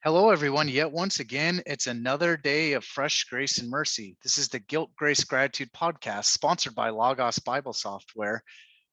Hello, everyone. Yet once again, it's another day of fresh grace and mercy. This is the Guilt, Grace, Gratitude podcast sponsored by Logos Bible Software,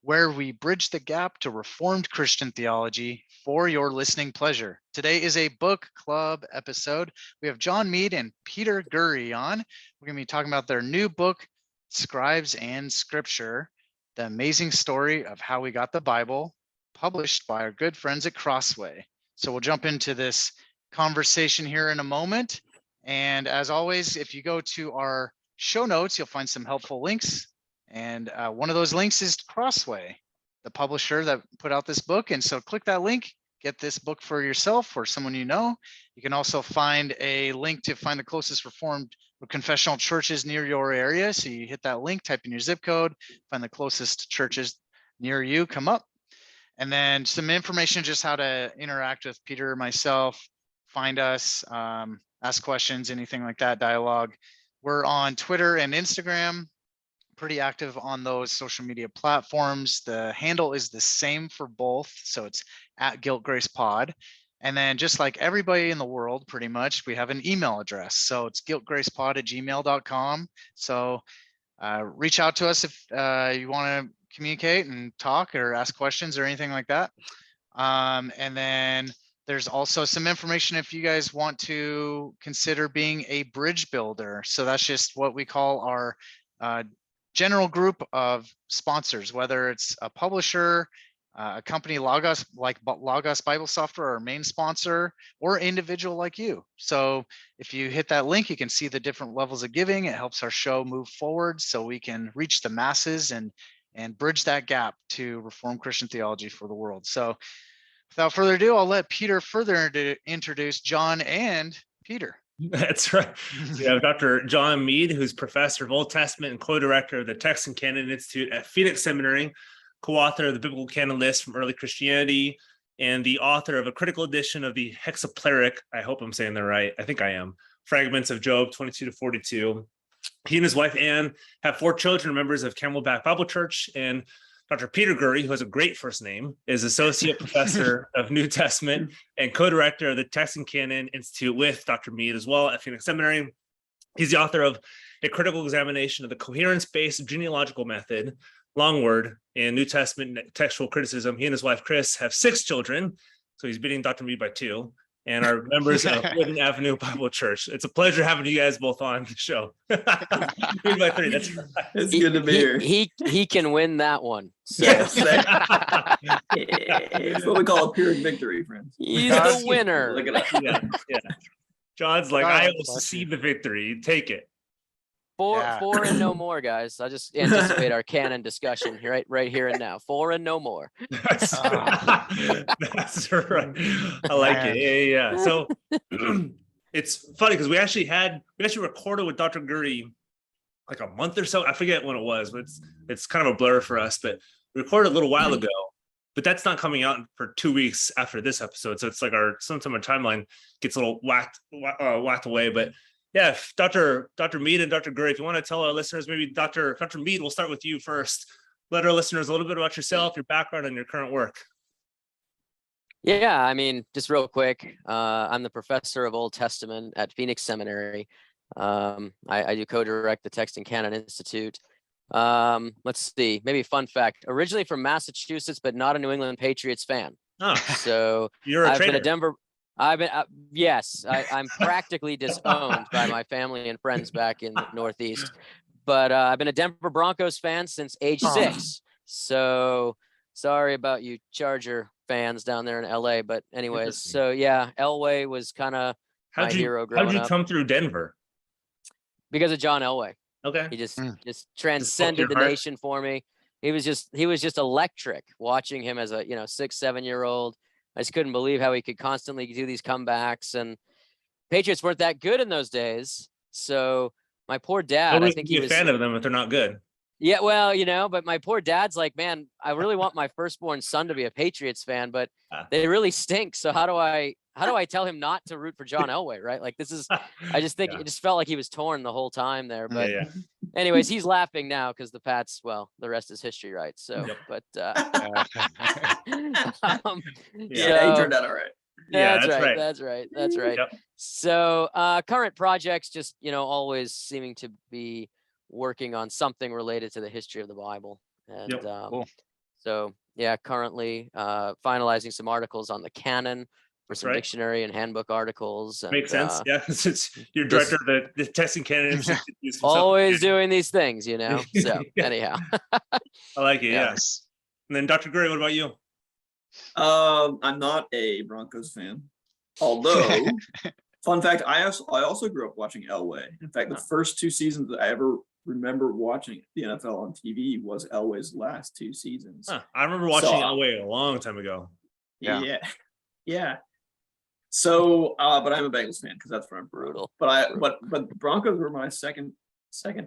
where we bridge the gap to Reformed Christian theology for your listening pleasure. Today is a book club episode. We have John Meade and Peter Gurry on. We're going to be talking about their new book, Scribes and Scripture, the amazing story of how we got the Bible, published by our good friends at Crossway. So we'll jump into this conversation here in a moment. And as always, if you go to our show notes, you'll find some helpful links. And one of those links is Crossway, the publisher that put out this book. And so click that link, get this book for yourself or someone you know. You can also find a link to find the closest Reformed or confessional churches near your area. So you hit that link, type in your zip code, find the closest churches near you, come up. And then some information just how to interact with Peter or myself, find us, ask questions, anything like that, dialogue. We're on Twitter and Instagram, pretty active on those social media platforms. The handle is the same for both. So it's at Guilt Grace Pod. And then just like everybody in the world, pretty much, we have an email address. So it's guiltgracepod@gmail.com. So reach out to us if you want to communicate and talk or ask questions or anything like that. And then there's also some information if you guys want to consider being a bridge builder. So that's just what we call our general group of sponsors, whether it's a publisher, a company Logos, like Logos Bible Software, our main sponsor, or individual like you. So if you hit that link, you can see the different levels of giving. It helps our show move forward so we can reach the masses and bridge that gap to Reformed Christian theology for the world. So without further ado, I'll let Peter further introduce John and Peter. That's right. We have Dr. John Meade, who's professor of Old Testament and co-director of the Text Canon Institute at Phoenix Seminary, co-author of the Biblical Canon List from Early Christianity, and the author of a critical edition of the Hexapla, I hope I'm saying that right, I think I am, fragments of Job 22 to 42. He and his wife, Anne, have 4 children, members of Camelback Bible Church, and Dr. Peter Gurry, who has a great first name, is associate professor of New Testament and co-director of the Text Canon Institute with Dr. Meade as well at Phoenix Seminary. He's the author of a critical examination of the coherence-based genealogical method, long word, in New Testament textual criticism. He and his wife, Chris, have 6 children, so he's beating Dr. Meade by 2, and are members of Woodland Avenue Bible Church. It's a pleasure having you guys both on the show. Meade by 3, that's right. It's good to be here. He can win that one. So. Yes. It's what we call a Pyrrhic victory, friends. He's the winner. Look at us. Yeah. John's like, I will secede the victory. Take it. Four and no more, guys. I just anticipate our canon discussion right here and now. 4 and no more. That's right. I like it. Yeah. So it's funny because we actually recorded with Dr. Gurry like a month or so. I forget when it was, but it's kind of a blur for us. But we recorded a little while ago, but that's not coming out for 2 weeks after this episode. So it's like sometimes our timeline gets a little whacked away. But yeah, Dr. Meade and Dr. Gurry, if you want to tell our listeners, maybe Dr. Meade, we'll start with you first. Let our listeners a little bit about yourself, your background, and your current work. Yeah, I mean, just real quick, I'm the professor of Old Testament at Phoenix Seminary. I do co-direct the Text Canon Institute. Let's see, maybe a fun fact. Originally from Massachusetts, but not a New England Patriots fan. Oh, so you're a I've traitor. been a Denver. Yes, I'm practically disowned by my family and friends back in the Northeast, but I've been a Denver Broncos fan since age 6. So sorry about you Charger fans down there in LA, but anyways, so yeah, Elway was kind of my hero growing up. How'd you come through Denver? Because of John Elway. Okay. He just transcended the nation for me. He was just electric watching him as a 6-7-year-old. I just couldn't believe how he could constantly do these comebacks, and Patriots weren't that good in those days. So my poor dad, I think he was a fan of them if they're not good. Yeah, well, but my poor dad's like, man, I really want my firstborn son to be a Patriots fan, but they really stink. So how do I tell him not to root for John Elway, right? Like I just think it just felt like he was torn the whole time there. But anyways, he's laughing now because the Pats, well, the rest is history, right? So, but he turned out all right. Yeah, That's that's right. right. That's right. That's right. Yep. So current projects, just always seeming to be working on something related to the history of the Bible. And Yep. Cool. so yeah, currently finalizing some articles on the canon for That's some right. dictionary and handbook articles. And, Makes sense. Yeah, since you're just- director of the Text Canon Institute. always doing these things, So Yeah. anyhow, I like it. Yeah. Yes. And then Dr. Gurry, what about you? I'm not a Broncos fan. Although, fun fact, I also grew up watching Elway. In fact, the first 2 seasons that I ever remember watching the NFL on TV was Elway's last 2 seasons. Huh, I remember watching So, Elway a long time ago. Yeah. Yeah. So, but I'm a Bengals fan because that's where I'm from. brutal. But the Broncos were my second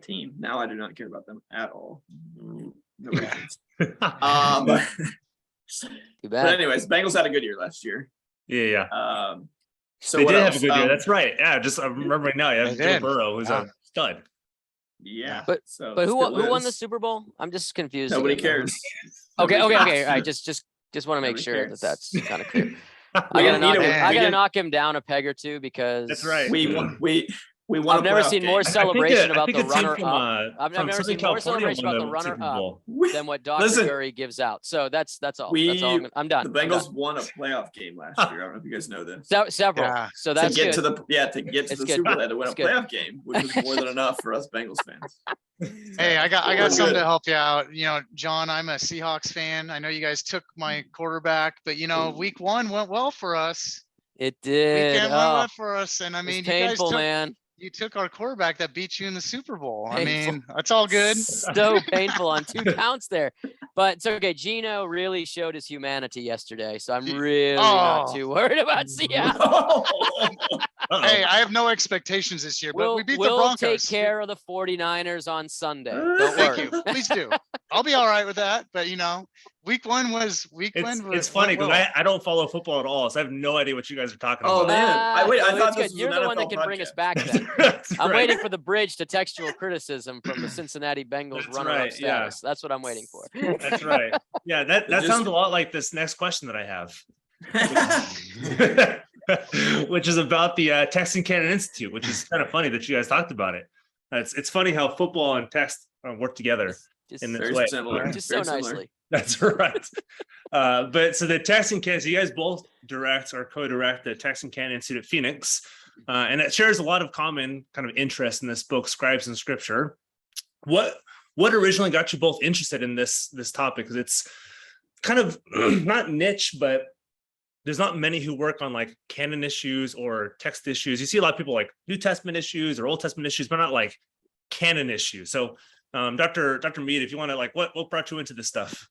team. Now I do not care about them at all. No Yeah. reasons. Too But bad. anyways, Bengals had a good year last year. Yeah. So They what did else? have a good year. That's right. Yeah, just I'm remembering now. Yeah, They Joe did. Burrow, who's Yeah. a stud. Yeah. But who still won the is. Super Bowl? I'm just confused. Nobody again, though. cares. Okay. Nobody All cares. right. Just want to make Nobody sure cares. that's kind of clear. We I didn't need it. I We gotta didn't- knock him down a peg or two because That's right. We won. I've a never playoff seen more game. celebration about I think the a team runner from, up. I've from never Southern seen more California celebration won about the the Super runner up Bowl. than what Dr. Listen, Gurry gives out. So that's all. we- That's all. I'm done. The I'm Bengals done. won a playoff game last year. I don't know if you guys know this. Several. Yeah. So To that's get good. to the It's good. Super Bowl, they had to win It's a good. playoff game, which was more than enough for us Bengals fans. Hey, I got We're something good. to help you out. John, I'm a Seahawks fan. I know you guys took my quarterback, but week 1 went well for us. It did. Weekend went Oh, well for us, and I it's mean, you guys painful, took man. you took our quarterback that beat you in the Super Bowl. I Painful. mean, that's all good. So painful on 2 counts there. But it's okay. Gino really showed his humanity yesterday. So I'm really not Oh. too worried about Seattle. Hey, I have no expectations this year, but we beat the We'll Broncos. take care of the 49ers on Sunday. Don't Thank worry. you. Please do. I'll be all right with that. But week one was It's funny because well. I don't follow football at all, so I have no idea what you guys are talking Oh about. man, I So thought it's this good. was You're an the one that NFL can bring us podcast. back then. That's I'm right. waiting for the bridge to textual criticism from the Cincinnati Bengals That's runner-up right, yeah. status. That's what I'm waiting for. That's right. Yeah, that Just- sounds a lot like this next question that I have, which is about the Text Canon Institute, which is kind of funny that you guys talked about it. It's funny how football and text work together Just, in this Very way. similar. just so Very similar. nicely. That's right. But so the Text Canon, so you guys both direct or co-direct the Text Canon Institute at Phoenix, and it shares a lot of common kind of interest in this book, Scribes and Scripture. What originally got you both interested in this topic? Because it's kind of not niche, but there's not many who work on like canon issues or text issues. You see a lot of people like New Testament issues or Old Testament issues, but not like canon issues. So Dr. Meade, if you want to like, what brought you into this stuff?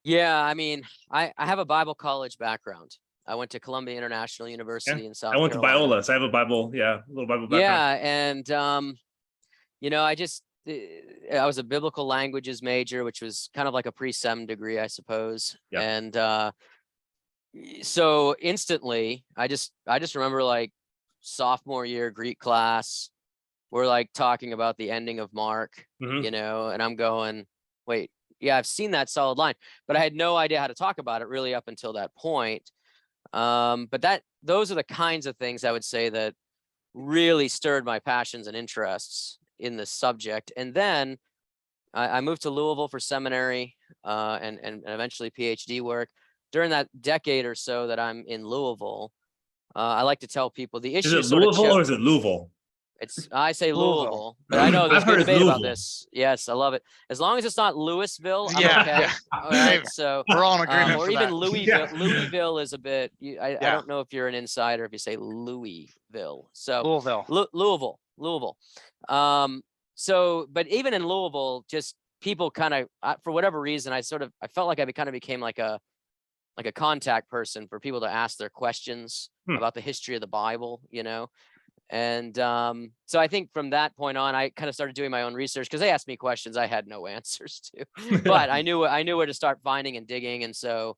Yeah, I mean, I have a Bible college background. I went to Columbia International University in South I went to Carolina. Biola, so I have a Bible, a little Bible background. Yeah, and I was a biblical languages major, which was kind of like a pre-sem degree, I suppose. Yeah. And so instantly, I just remember like sophomore year Greek class, we're like talking about the ending of Mark, Mhm. and I'm going, wait, yeah, I've seen that solid line, but I had no idea how to talk about it really up until that point. But those are the kinds of things I would say that really stirred my passions and interests in this subject. And then I moved to Louisville for seminary and eventually PhD work. During that decade or so that I'm in Louisville, I like to tell people the issue. Is it Louisville or is it Louisville? I say Louisville. Louisville, but I know there's I've heard good it's debate about Louisville. this. Yes, I love it. As long as it's not Louisville, I'm Yeah, okay. yeah. All right, so We're all in agreement or for even that. Louisville. Yeah. Louisville is a bit. I Yeah. don't know if you're an insider if you say Louisville. So Louisville. Louisville. So, but even in Louisville, just people kind of, for whatever reason, I felt like I kind of became like a contact person for people to ask their questions about the history of the Bible, And so I think from that point on, I kind of started doing my own research because they asked me questions I had no answers to, but I knew where to start finding and digging. And so,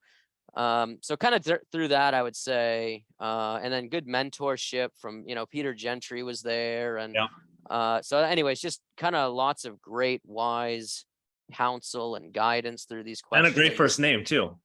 kind of through that, I would say, and then good mentorship from, Peter Gentry was there. And so anyways, just kind of lots of great, wise counsel and guidance through these questions. And a great first name too.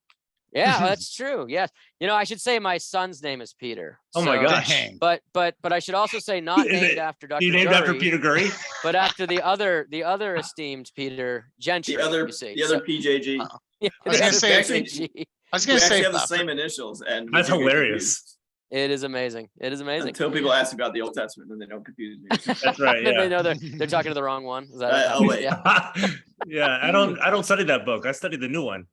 Yeah, that's true. Yes. I should say my son's name is Peter. Oh my So- gosh. Dang. But I should also say not Is named it- after Dr. You named after Gurry, Peter Gurry? but after the other esteemed Peter Gentry. The other you see. PJG. Yeah, I was the gonna other say- PJG. I was We gonna actually say have the same initials, and That's we get hilarious. It is amazing. It is confused amazing. until people ask about the Old Testament, and they don't confuse me. That's right. Then they Yeah. know they're talking to the wrong one. Is that Oh, wait. Yeah, Yeah. I don't study that book. I study the new one.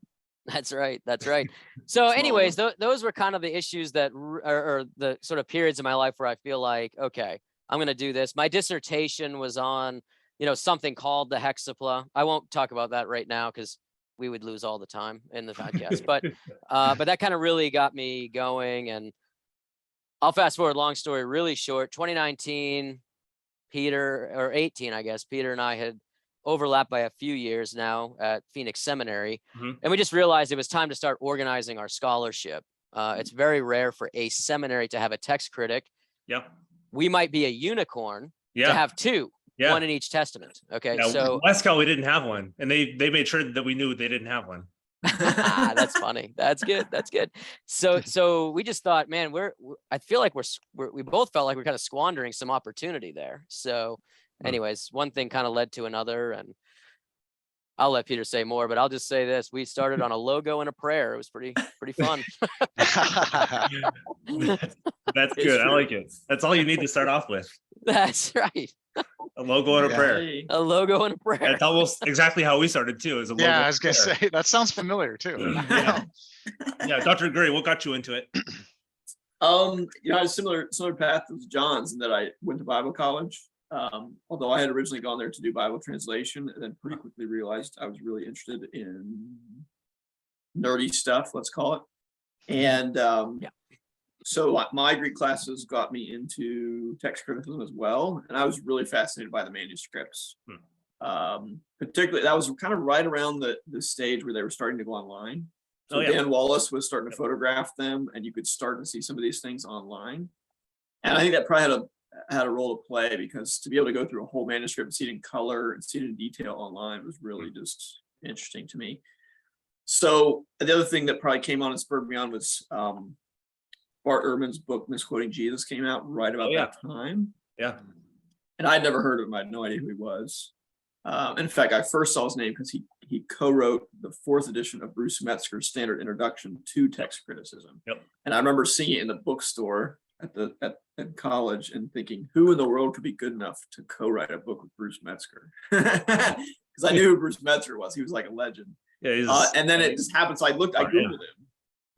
that's right. That's right. So, anyways, those were kind of the issues that, or the sort of periods in my life where I feel like, okay, I'm going to do this. My dissertation was on, something called the Hexapla. I won't talk about that right now because we would lose all the time in the podcast. But that kind of really got me going. And I'll fast forward, long story really short. 2019, or 18, I guess, Peter and I had overlapped by a few years now at Phoenix Seminary. Mhm. And we just realized it was time to start organizing our scholarship. It's very rare for a seminary to have a text critic. Yeah. We might be a unicorn to Yeah. have two, Yeah. one in each testament. Okay, Yeah, so Westcal, we didn't have one, and they made sure that we knew they didn't have one. that's funny. That's good. That's good. So we just thought, man, I feel like we both felt like we're kind of squandering some opportunity there. So, anyways, one thing kind of led to another, and I'll let Peter say more, but I'll just say this: we started on a logo and a prayer. It was pretty fun. That's It's good. I true. like it. That's all you need to start off with. That's right. A logo and a Yeah. prayer. Hey. A logo and a prayer. That's almost exactly how we started too. As a logo. Yeah, and I a was gonna prayer. say that sounds familiar too. Yeah. Yeah, Dr. Gurry, what got you into it? I had a similar path as John's in that I went to Bible college. Although I had originally gone there to do Bible translation, and then pretty quickly realized I was really interested in nerdy stuff, let's call it. And so my Greek classes got me into text criticism as well, and I was really fascinated by the manuscripts. Particularly, that was kind of right around the stage where they were starting to go online. So Oh, yeah. Dan Wallace was starting to photograph them, and you could start to see some of these things online. And I think that probably had a role to play, because to be able to go through a whole manuscript and see it in color and see it in detail online was really just interesting to me. So the other thing that probably came on and spurred me on was Bart Ehrman's book Misquoting Jesus came out right about that time. Yeah. And I'd never heard of him. I had no idea who he was. In fact, I first saw his name because he co-wrote the 4th edition of Bruce Metzger's Standard Introduction to Text Criticism. Yep. And I remember seeing it in the bookstore at college and thinking, who in the world could be good enough to co-write a book with Bruce Metzger? Because I knew who Bruce Metzger was. He was like a legend. Yeah, And then it just happened. So I Googled him.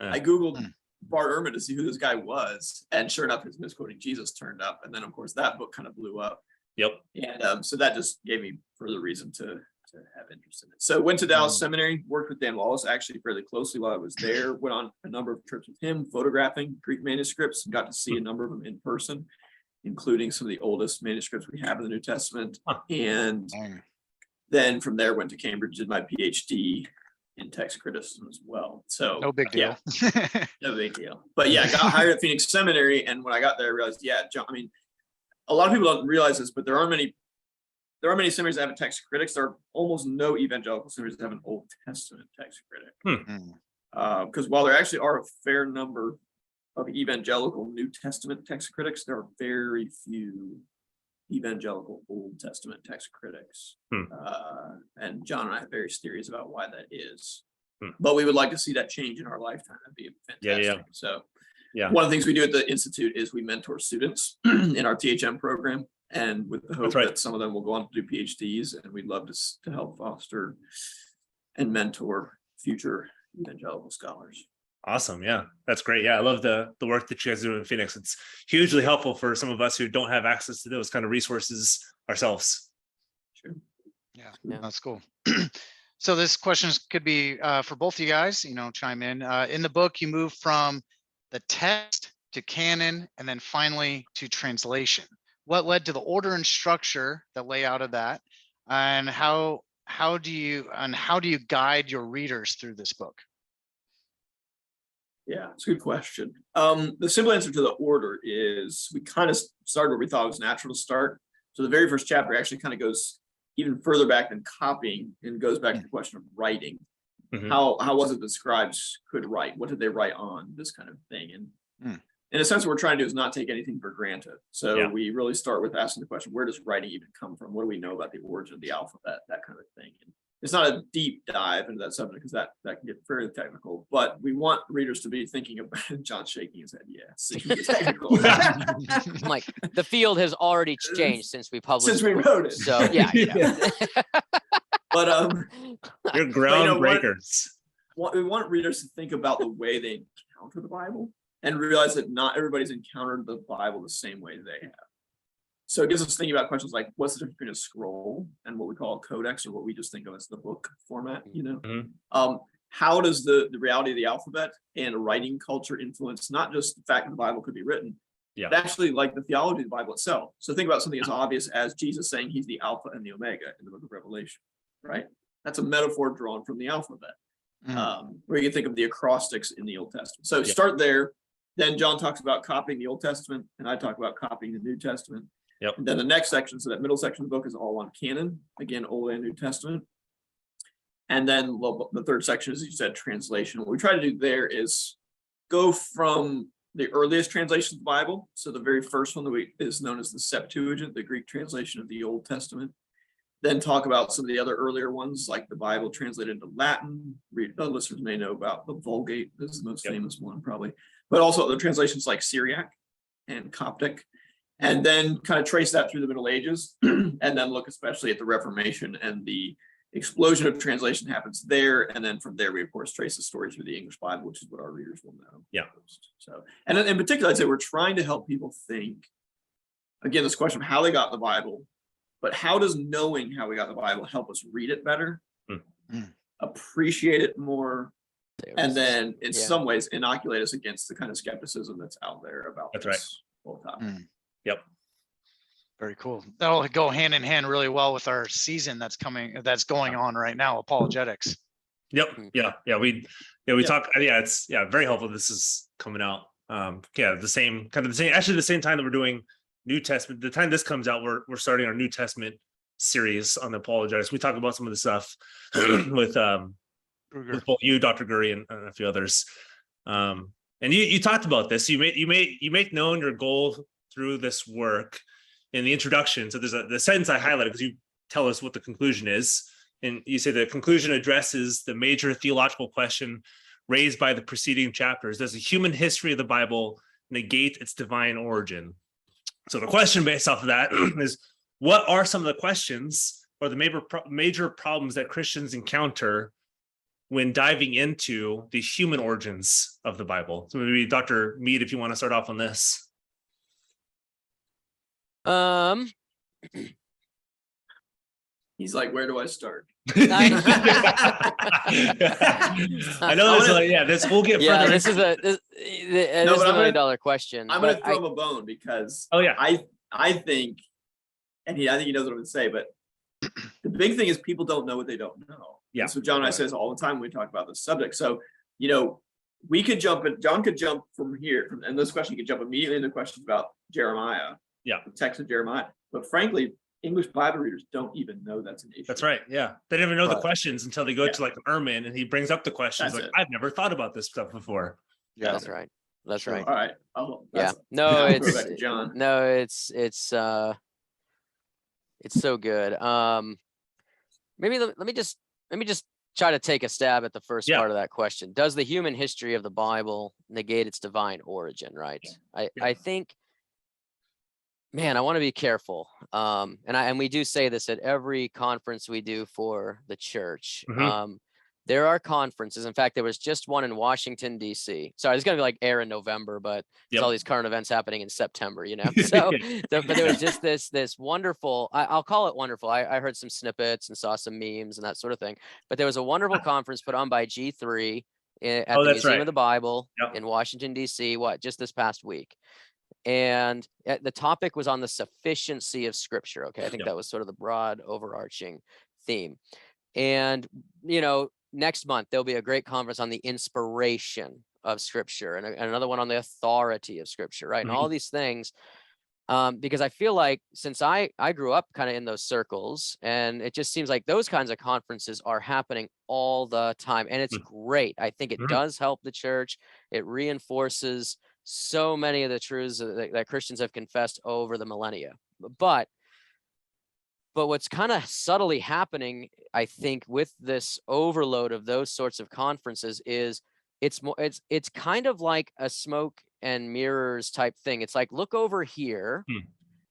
Yeah. I Googled Bart Ehrman to see who this guy was. And sure enough, his Misquoting Jesus turned up. And then, of course, that book kind of blew up. Yep. And so that just gave me further reason to have interest in it. So went to Dallas Seminary, worked with Dan Wallace actually fairly closely while I was there, went on a number of trips with him, photographing Greek manuscripts, and got to see a number of them in person, including some of the oldest manuscripts we have in the New Testament. And then from there went to Cambridge, did my PhD in text criticism as well. So No big deal. no big deal. But yeah, I got hired at Phoenix Seminary, and when I got there, I realized, John, I mean, a lot of people don't realize this, but there are many seminaries that have a text critics. There are almost no evangelical seminaries that have an Old Testament text critic. Because while there actually are a fair number of evangelical New Testament text critics, there are very few evangelical Old Testament text critics. And John and I have various theories about why that is. But we would like to see that change in our lifetime. That'd be fantastic. Yeah. So Yeah. one of the things we do at the Institute is we mentor students in our THM program, and with the hope that some of them will go on to do PhDs, and we'd love to help foster and mentor future evangelical scholars. Awesome. Yeah, that's great. Yeah, I love the work that you guys do in Phoenix. It's hugely helpful for some of us who don't have access to those kind of resources ourselves. Sure. Yeah, that's cool. So this question could be for both of you guys, chime in. In the book, you move from the text to canon, and then finally to translation. What led to the order and structure, the layout of that, and how do you guide your readers through this book? Yeah, it's a good question. The simple answer to the order is we kind of started where we thought it was natural to start. So the very first chapter actually kind of goes even further back than copying and goes back to the question of writing. Mhm. How was it that scribes could write? What did they write on? This kind of thing. And in a sense, what we're trying to do is not take anything for granted. So Yeah. we really start with asking the question, where does writing even come from? What do we know about the origin of the alphabet? That kind of thing. And it's not a deep dive into that subject because that can get very technical, but we want readers to be thinking about John shaking his head. Yes, it can get technical. I'm like, the field has already changed since we published Since we the book. wrote it. So yeah. But You're But, groundbreakers. we want readers to think about the way they encounter the Bible and realize that not everybody's encountered the Bible the same way they have. So it gives us thinking about questions like, what's the difference between a scroll and what we call a codex, or what we just think of as the book format, Mhm. How does the reality of the alphabet and writing culture influence not just the fact that the Bible could be written, Yeah. but actually like the theology of the Bible itself. So think about something as obvious as Jesus saying he's the Alpha and the Omega in the book of Revelation, right? That's a metaphor drawn from the alphabet. Where you can think of the acrostics in the Old Testament. So start there. Then John talks about copying the Old Testament, and I talk about copying the New Testament. Yep. And then the next section, so that middle section of the book is all on canon, again, Old and New Testament. And then the third section is, you said, translation. What we try to do there is go from the earliest translation of the Bible. So the very first one is known as the Septuagint, the Greek translation of the Old Testament. Then talk about some of the other earlier ones, like the Bible translated into Latin. Listeners may know about the Vulgate. This is the most famous one, probably. But also other translations like Syriac and Coptic. And then kind of trace that through the Middle Ages. And then look especially at the Reformation, and the explosion of translation happens there. And then from there, we, of course, trace the story through the English Bible, which is what our readers will know. Yeah. So, and in particular, I'd say we're trying to help people think, again, this question of how they got the Bible, but how does knowing how we got the Bible help us read it better, appreciate it more, and then in some ways inoculate us against the kind of skepticism that's out there about this whole topic. Yep. Very cool. That'll go hand in hand really well with our season that's going on right now, apologetics. Yep. Yeah. We talk. It's very helpful. This is coming out. The same actually the same time that we're doing New Testament. The time this comes out, we're starting our New Testament series on the apologetics. We talk about some of the stuff with both you, Dr. Gurry, and a few others. And you talked about this. You make known your goal through this work in the introduction. So there's the sentence I highlighted because you tell us what the conclusion is. And you say the conclusion addresses the major theological question raised by the preceding chapters. Does the human history of the Bible negate its divine origin? So the question based off of that is, what are some of the questions or the major problems that Christians encounter when diving into the human origins of the Bible? So maybe Dr. Meade, if you want to start off on this. He's like, where do I start? I know this we'll get further. This is the $1 million question. I'm going to throw him a bone because I think, I think he knows what I'm going to say, but the big thing is people don't know what they don't know. Yeah. So John and I say this all the time when we talk about this subject. So, we could jump in, John could jump from here, and this question could jump immediately into questions about Jeremiah. Yeah. The text of Jeremiah. But frankly, English Bible readers don't even know that's an issue. That's right. Yeah. They don't even know the questions until they go to like Ehrman and he brings up the questions. That's I've never thought about this stuff before. Yeah. That's right. That's right. All right. No, it's John. No, it's so good. Maybe let me just try to take a stab at the first part of that question. Does the human history of the Bible negate its divine origin? Right. I think, man, I want to be careful. And we do say this at every conference we do for the church. There are conferences. In fact, there was just one in Washington, D.C. Sorry, it's going to be like air in November, but there's all these current events happening in September, So, but there was just this wonderful, I'll call it wonderful. I heard some snippets and saw some memes and that sort of thing. But there was a wonderful conference put on by G3 at the Museum of the Bible in Washington, D.C. Just this past week. And the topic was on the sufficiency of Scripture. Okay, I think that was sort of the broad overarching theme. And, next month, there'll be a great conference on the inspiration of Scripture and another one on the authority of Scripture, right? And all these things. Because I feel like since I grew up kind of in those circles, and it just seems like those kinds of conferences are happening all the time, and it's great. I think it does help the church. It reinforces so many of the truths that Christians have confessed over the millennia. But what's kind of subtly happening, I think, with this overload of those sorts of conferences is it's kind of like a smoke and mirrors type thing. It's like, look over here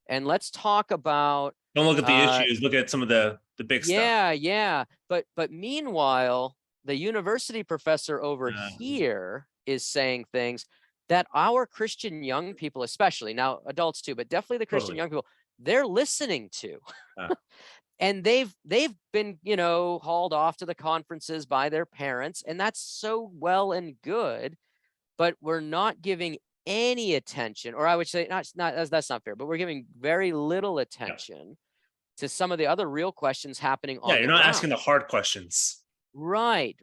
and let's talk about. Don't look at the issues, look at some of the big stuff. Yeah. But meanwhile, the university professor over here is saying things that our Christian young people, especially, now adults too, but definitely the Christian young people, they're listening to. And they've been, hauled off to the conferences by their parents, and that's so well and good, but we're not giving any attention, or I would say that's not fair, but we're giving very little attention to some of the other real questions happening on the you're not ground. asking the hard questions. Right.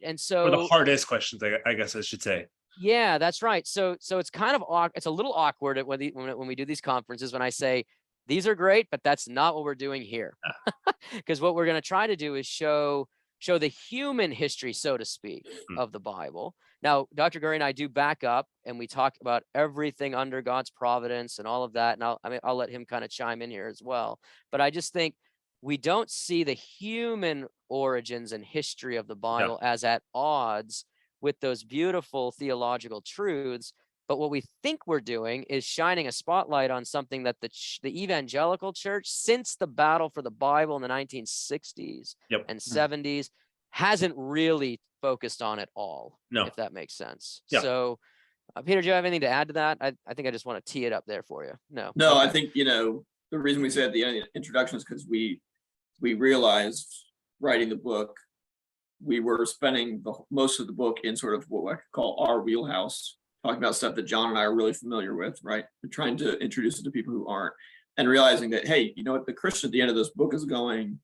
And so, or the hardest questions, I guess I should say. Yeah, that's right. So it's kind of it's a little awkward when we do these conferences, when I say these are great, but that's not what we're doing here. Because what we're going to try to do is show the human history, so to speak, of the Bible. Now, Dr. Gurry and I do back up, and we talk about everything under God's providence and all of that. And I'll let him kind of chime in here as well. But I just think we don't see the human origins and history of the Bible as at odds with those beautiful theological truths. But what we think we're doing is shining a spotlight on something that the evangelical church, since the battle for the Bible in the 1960s and 70s, hasn't really focused on at all. No, if that makes sense. So, Peter, do you have anything to add to that? I think I just want to tee it up there for you. No, okay. I think the reason we said at the introduction is because we realized writing the book, we were spending most of the book in sort of what I could call our wheelhouse, talking about stuff that John and I are really familiar with, right? We're trying to introduce it to people who aren't, and realizing that, hey, what the Christian at the end of this book is going,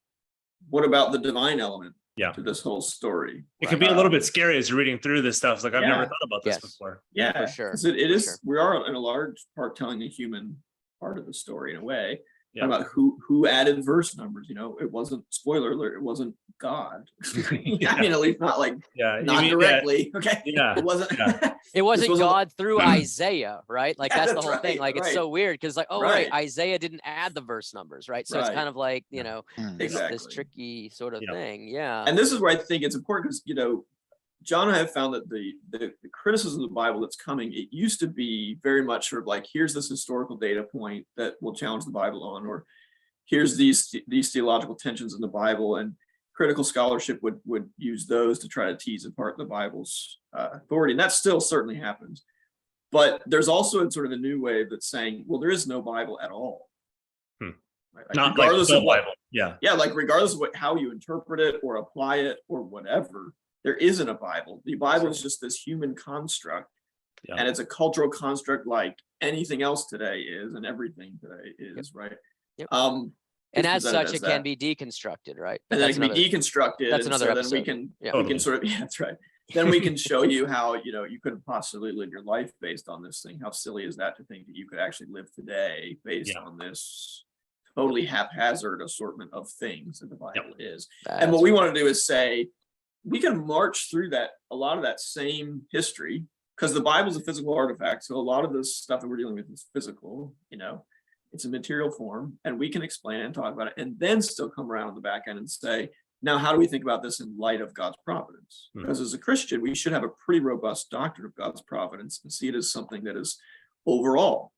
what about the divine element to this whole story? It can be a little bit scary as you're reading through this stuff. It's like, I've never thought about this before. Yeah, for sure. It is. Sure. We are in a large part telling the human part of the story in a way. About who added verse numbers. It wasn't, spoiler alert, it wasn't God. I mean, at least not like not directly. Okay. It wasn't. It wasn't God through Isaiah, right? Like that's the whole thing. Like it's so weird because right, Isaiah didn't add the verse numbers, right? So it's kind of like this tricky sort of thing. Yeah. And this is where I think it's important because John and I have found that the criticism of the Bible that's coming, it used to be very much sort of like, here's this historical data point that will challenge the Bible on, or here's these theological tensions in the Bible, and critical scholarship would use those to try to tease apart the Bible's authority. And that still certainly happens. But there's also sort of a new wave that's saying, well, there is no Bible at all. Right? Like, not regardless like of what, Bible. Like regardless of how you interpret it or apply it or whatever, there isn't a Bible. The Bible is just this human construct, and it's a cultural construct like anything else today is, and everything today is, right? And as such, it can be deconstructed, right? And then it can be deconstructed. That's another episode. Then we can sort of, that's right. Then we can show you how, you couldn't possibly live your life based on this thing. How silly is that to think that you could actually live today based on this totally haphazard assortment of things that the Bible is. And what we want to do is say, we can march through a lot of that same history, because the Bible is a physical artifact. So a lot of this stuff that we're dealing with is physical, it's a material form, and we can explain it and talk about it, and then still come around on the back end and say, now, how do we think about this in light of God's providence? Because as a Christian, we should have a pretty robust doctrine of God's providence and see it as something that is overall.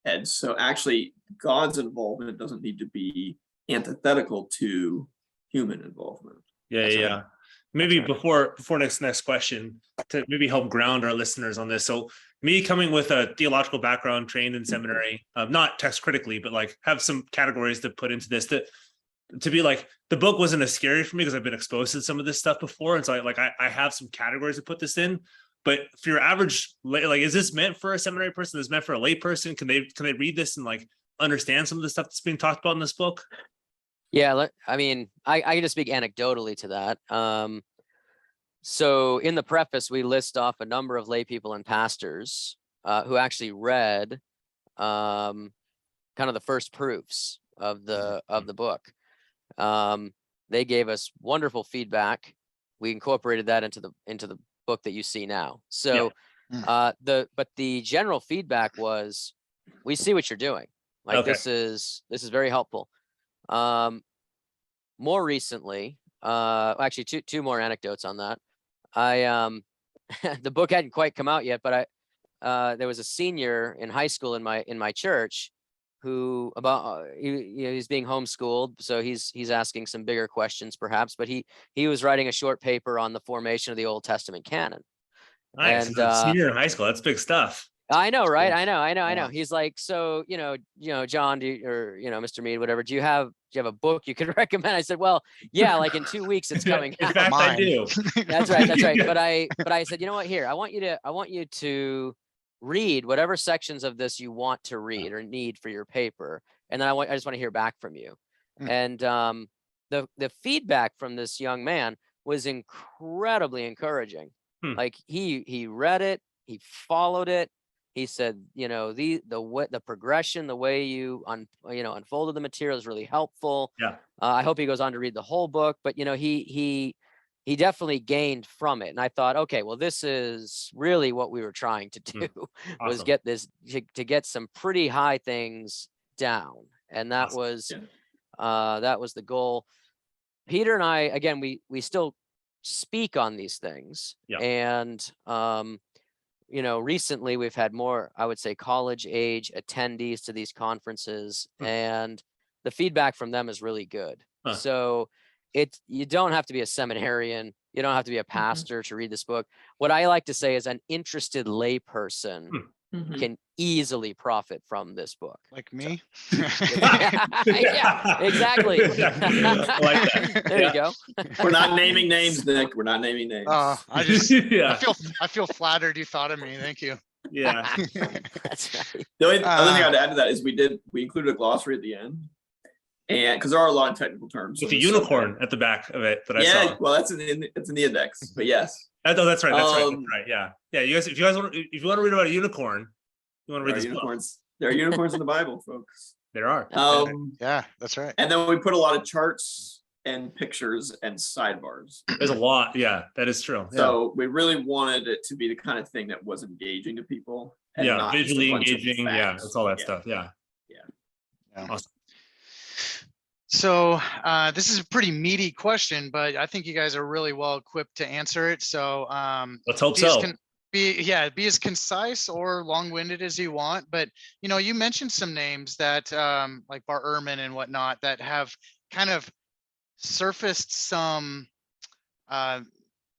And so actually, God's involvement doesn't need to be antithetical to human involvement. Maybe before next question, to maybe help ground our listeners on this. So me coming with a theological background, trained in seminary, not text critically, but like have some categories to put into this, to be like, the book wasn't as scary for me because I've been exposed to some of this stuff before. And so I have some categories to put this in. But for your average, like, is this meant for a seminary person? Is this meant for a lay person? Can they read this and like understand some of the stuff that's being talked about in this book? Yeah, I mean, I can just speak anecdotally to that. So in the preface, we list off a number of lay people and pastors who actually read kind of the first proofs of the book. They gave us wonderful feedback. We incorporated that into the book that you see now. So but the general feedback was, we see what you're doing. Like, Okay. this is very helpful. More recently, actually two more anecdotes on that. The book hadn't quite come out yet, but there was a senior in high school in my church who he's being homeschooled, so he's asking some bigger questions perhaps, but he was writing a short paper on the formation of the Old Testament canon. Nice. And Senior in high school, that's big stuff. I know, right? Cool. I know. Yeah. He's like, so, John, or Mr. Meade, whatever, do you have a book you could recommend? I said, well, yeah, like in 2 weeks it's coming In out. fact, I do. That's right. But I said, you know what, here, I want you to read whatever sections of this you want to read or need for your paper. And then I just want to hear back from you. And the feedback from this young man was incredibly encouraging. Like, he read it, he followed it. He said, the progression, the way you unfolded the material is really helpful. Yeah. I hope he goes on to read the whole book, but he definitely gained from it. And I thought, okay, well, this is really what we were trying to do. Awesome. Was get this to get some pretty high things down. And that Awesome. was the goal. Peter and I, again, we still speak on these things. Yeah. And recently we've had more, I would say, college age attendees to these conferences, and the feedback from them is really good. So you don't have to be a seminarian, you don't have to be a pastor to read this book. What I like to say is, an interested layperson can easily profit from this book. Like me. Yeah, exactly. I like that. There you go. We're not naming names, Nick. We're not naming names. I just Yeah. I feel flattered you thought of me. Thank you. Yeah. That's right. The only other thing I'd add to that is we included a glossary at the end, and because there are a lot of technical terms With a unicorn at the back of it that I yeah, saw. well, it's in the index, but yes. Oh, that's right. That's right. Yeah. Yeah. You guys, if you want to read about a unicorn, you want to read this unicorns. There are unicorns in the Bible, folks. There are. Yeah, that's right. And then we put a lot of charts and pictures and sidebars. There's a lot. Yeah, that is true. So we really wanted it to be the kind of thing that was engaging to people. And not just a visually bunch of engaging. facts. Yeah, that's all that stuff. Yeah. Awesome. So this is a pretty meaty question, but I think you guys are really well equipped to answer it. So Let's hope so. Be as concise or long-winded as you want. But you mentioned some names that like Bart Ehrman and whatnot that have kind of surfaced some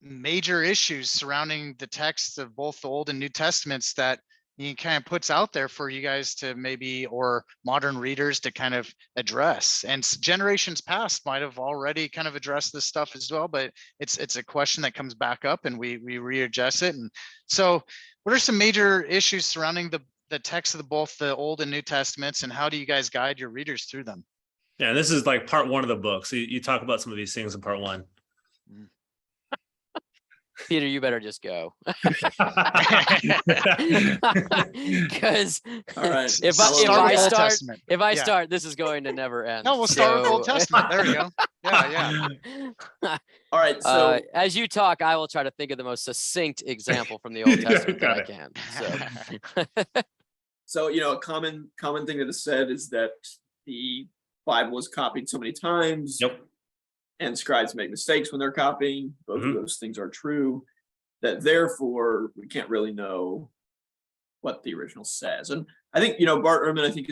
major issues surrounding the texts of both the Old and New Testaments that he kind of puts out there for you guys to maybe, or modern readers to kind of address. And generations past might have already kind of addressed this stuff as well, but it's a question that comes back up and we readjust it. And so what are some major issues surrounding the text of both the Old and New Testaments, and how do you guys guide your readers through them? Yeah, and this is like part one of the book. So you talk about some of these things in part one. Peter, you better just go. Because if I start, this is going to never end. No, we'll start with Old Testament. There we go. Yeah. All right. So as you talk, I will try to think of the most succinct example from the Old Testament that I can. So a common thing that is said is that the Bible is copied so many times. Yep. And scribes make mistakes when they're copying. Both of those things are true. That therefore we can't really know what the original says. And I think Bart Ehrman, I think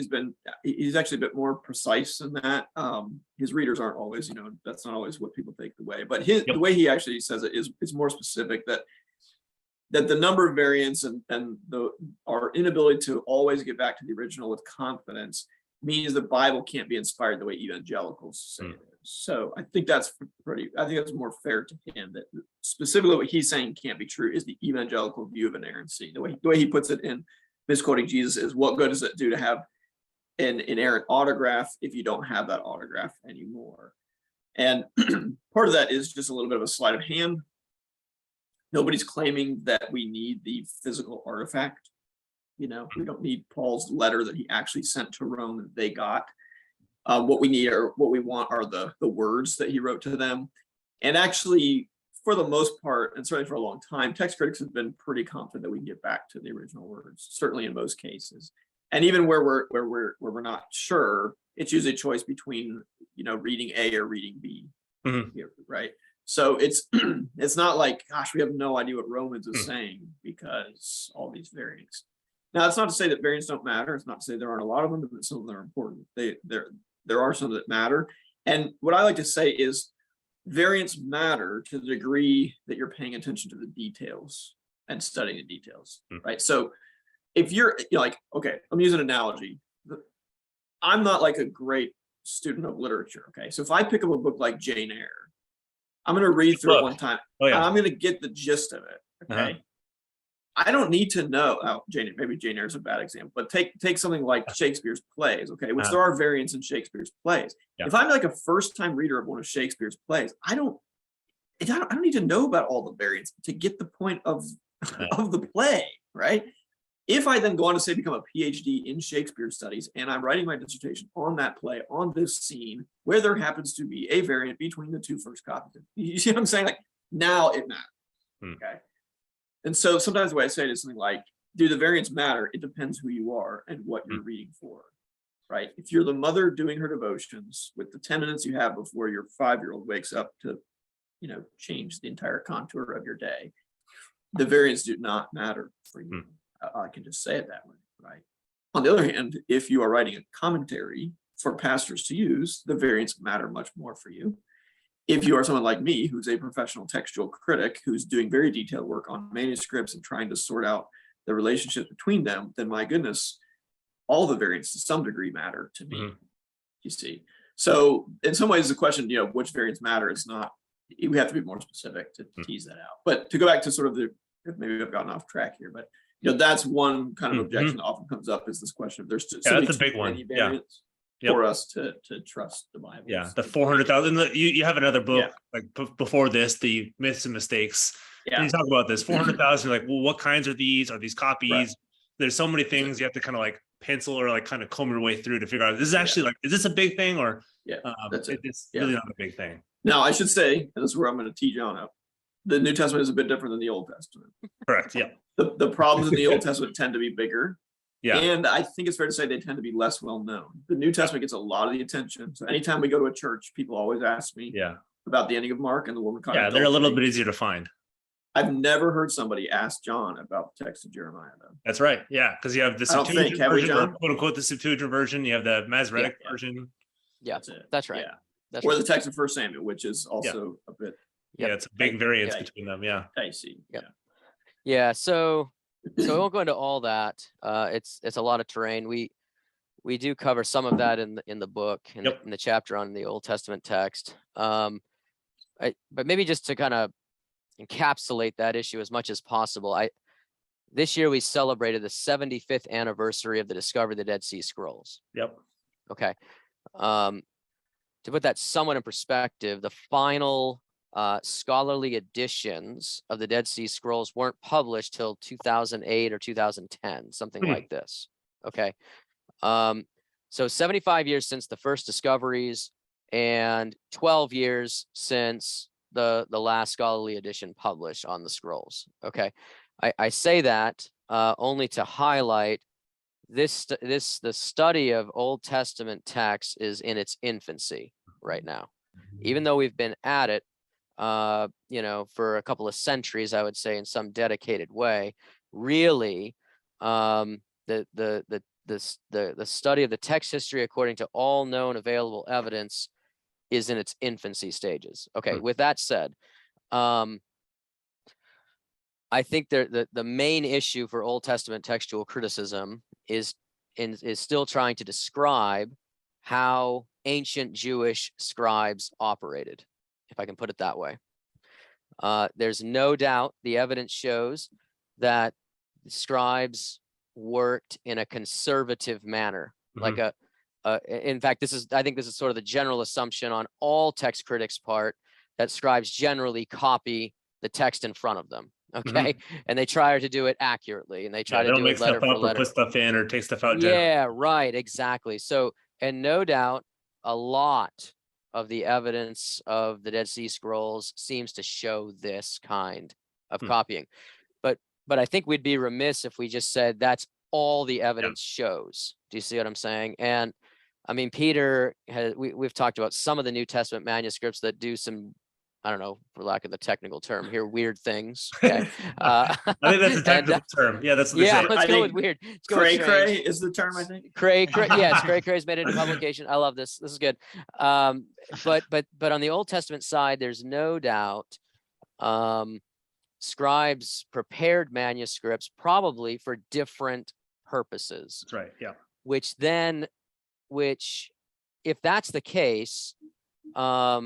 he's actually a bit more precise than that. His readers aren't always, that's not always what people take the way. But the way he actually says it is more specific. That the number of variants and our inability to always get back to the original with confidence means the Bible can't be inspired the way evangelicals say it is. So I think that's more fair to him, that specifically what he's saying can't be true is the evangelical view of inerrancy. The way he puts it in misquoting Jesus is, what good does it do to have an inerrant autograph if you don't have that autograph anymore? And part of that is just a little bit of a sleight of hand. Nobody's claiming that we need the physical artifact. We don't need Paul's letter that he actually sent to Rome that they got. What we want are the words that he wrote to them. And actually, for the most part, and certainly for a long time, text critics have been pretty confident that we can get back to the original words, certainly in most cases. And even where we're not sure, it's usually a choice between reading A or reading B. Right. So it's it's not like, gosh, we have no idea what Romans is saying because all these variants. Now, it's not to say that variants don't matter. It's not to say there aren't a lot of them, but some of them are important. There are some that matter. And what I like to say is variants matter to the degree that you're paying attention to the details and studying the details, right? So if you're like, okay, let me use an analogy. I'm not like a great student of literature, okay? So if I pick up a book like Jane Eyre, I'm going to read through it one time. And I'm going to get the gist of it, okay? I don't need to know. Maybe Jane Eyre is a bad example, but take something like Shakespeare's plays, okay, which there are variants in Shakespeare's plays. If I'm like a first-time reader of one of Shakespeare's plays, I don't need to know about all the variants to get the point of the play, right? If I then go on to say become a PhD in Shakespeare studies, and I'm writing my dissertation on that play, on this scene, where there happens to be a variant between the two first copies, you see what I'm saying? Like, now it matters, okay? And so sometimes the way I say it is something like, do the variants matter? It depends who you are and what you're reading for, right? If you're the mother doing her devotions with the 10 minutes you have before your 5-year-old wakes up to, change the entire contour of your day, the variants do not matter for you. I can just say it that way, right? On the other hand, if you are writing a commentary for pastors to use, the variants matter much more for you. If you are someone like me, who's a professional textual critic, who's doing very detailed work on manuscripts and trying to sort out the relationships between them, then my goodness, all the variants to some degree matter to me, you see. So in some ways, the question, which variants matter is not, we have to be more specific to tease that out. But to go back to sort of maybe I've gotten off track here, but that's one kind of objection that often comes up, is this question of there's that's a big one. For us to trust the Bible. The 400,000. You have another book like before this, the Myths and Mistakes. And you talk about this 400,000. Like, well, what kinds are these? Are these copies? Right. There's so many things you have to kind of like pencil or like kind of comb your way through to figure out, this is actually like, is this a big thing or it's really not a big thing. Now, I should say, and this is where I'm going to tee John up, the New Testament is a bit different than the Old Testament. Correct. Yeah. The problems in the Old Testament tend to be bigger. Yeah. And I think it's fair to say they tend to be less well known. The New Testament gets a lot of the attention. So anytime we go to a church, people always ask me about the ending of Mark and the woman caught. Yeah, they're a little bit easier to find. I've never heard somebody ask John about the text of Jeremiah, though. That's right. Yeah, because you have the Septuagint version, or quote unquote the Septuagint version. You have the Masoretic version. Yeah, that's right. Yeah. That's or the text of 1 Samuel, which is also a bit. Yeah, it's a big variance between them. Yeah. I see. Yeah. So we won't go into all that. It's a lot of terrain. We do cover some of that in the book, in the chapter on the Old Testament text. But maybe just to kind of encapsulate that issue as much as possible. This year we celebrated the 75th anniversary of the discovery of the Dead Sea Scrolls. Yep. Okay. To put that somewhat in perspective, the final scholarly editions of the Dead Sea Scrolls weren't published till 2008 or 2010, something like this. Okay. So 75 years since the first discoveries and 12 years since the last scholarly edition published on the scrolls. Okay. I say that only to highlight the study of Old Testament texts is in its infancy right now. Even though we've been at it, for a couple of centuries, I would say, in some dedicated way, really, the study of the text history according to all known available evidence is in its infancy stages. Okay, with that said, I think the main issue for Old Testament textual criticism is still trying to describe how ancient Jewish scribes operated, if I can put it that way. There's no doubt the evidence shows that the scribes worked in a conservative manner, like in fact, I think this is sort of the general assumption on all text critics' part, that scribes generally copy the text in front of them. Okay. And they try to do it accurately, and they try They to don't do make it letter stuff for up or letter. put stuff in or take stuff out. Generally. Yeah, right. Exactly. So, and no doubt a lot of the evidence of the Dead Sea Scrolls seems to show this kind of copying. But I think we'd be remiss if we just said that's all the evidence shows. Do you see what I'm saying? And I mean, Peter has, we've talked about some of the New Testament manuscripts that do some, I don't know, for lack of the technical term here, weird things. Okay. I think that's a technical term. Yeah, that's what they Yeah, say. let's I go think with weird. Cray cray is the term, I think. Cray, yes, Cray Cray's made it into publication. I love this. This is good. But on the Old Testament side, there's no doubt scribes prepared manuscripts probably for different purposes. That's right. Yeah. Which if that's the case, let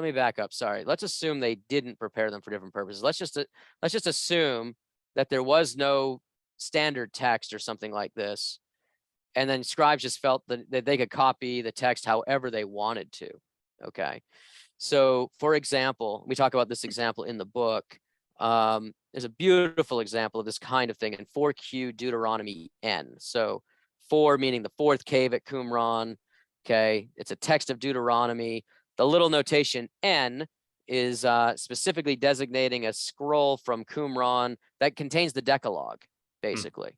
me back up. Sorry. Let's assume they didn't prepare them for different purposes. Let's just assume that there was no standard text or something like this, and then scribes just felt that they could copy the text however they wanted to. Okay. So, for example, we talk about this example in the book. There's a beautiful example of this kind of thing in 4Q Deuteronomy N. So 4 meaning the fourth cave at Qumran. Okay, it's a text of Deuteronomy. The little notation N is specifically designating a scroll from Qumran that contains the Decalogue, basically.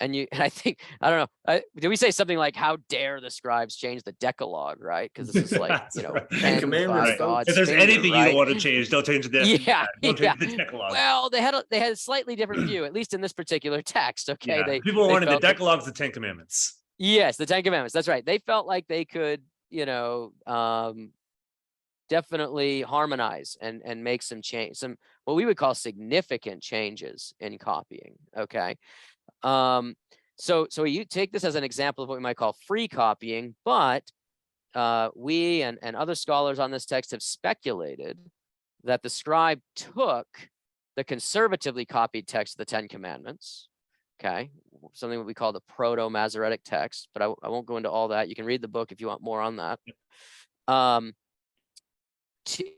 And I think, I don't know, did we say something like, how dare the scribes change the Decalogue, right? Because this is like, Ten Commandments, God's if there's finger, anything right? you don't want to change, don't change the Decalogue. Don't change the Decalogue. Well, they had a slightly different view, at least in this particular text. Okay, Yeah. People wanted the Decalogue's the 10 Commandments. Yes, the 10 Commandments. That's right. They felt like they could, definitely harmonize and make some change, some what we would call significant changes in copying. Okay. So you take this as an example of what we might call free copying, but we and other scholars on this text have speculated that the scribe took the conservatively copied text of the 10 Commandments, okay, something that we call the Proto-Masoretic text, but I won't go into all that. You can read the book if you want more on that.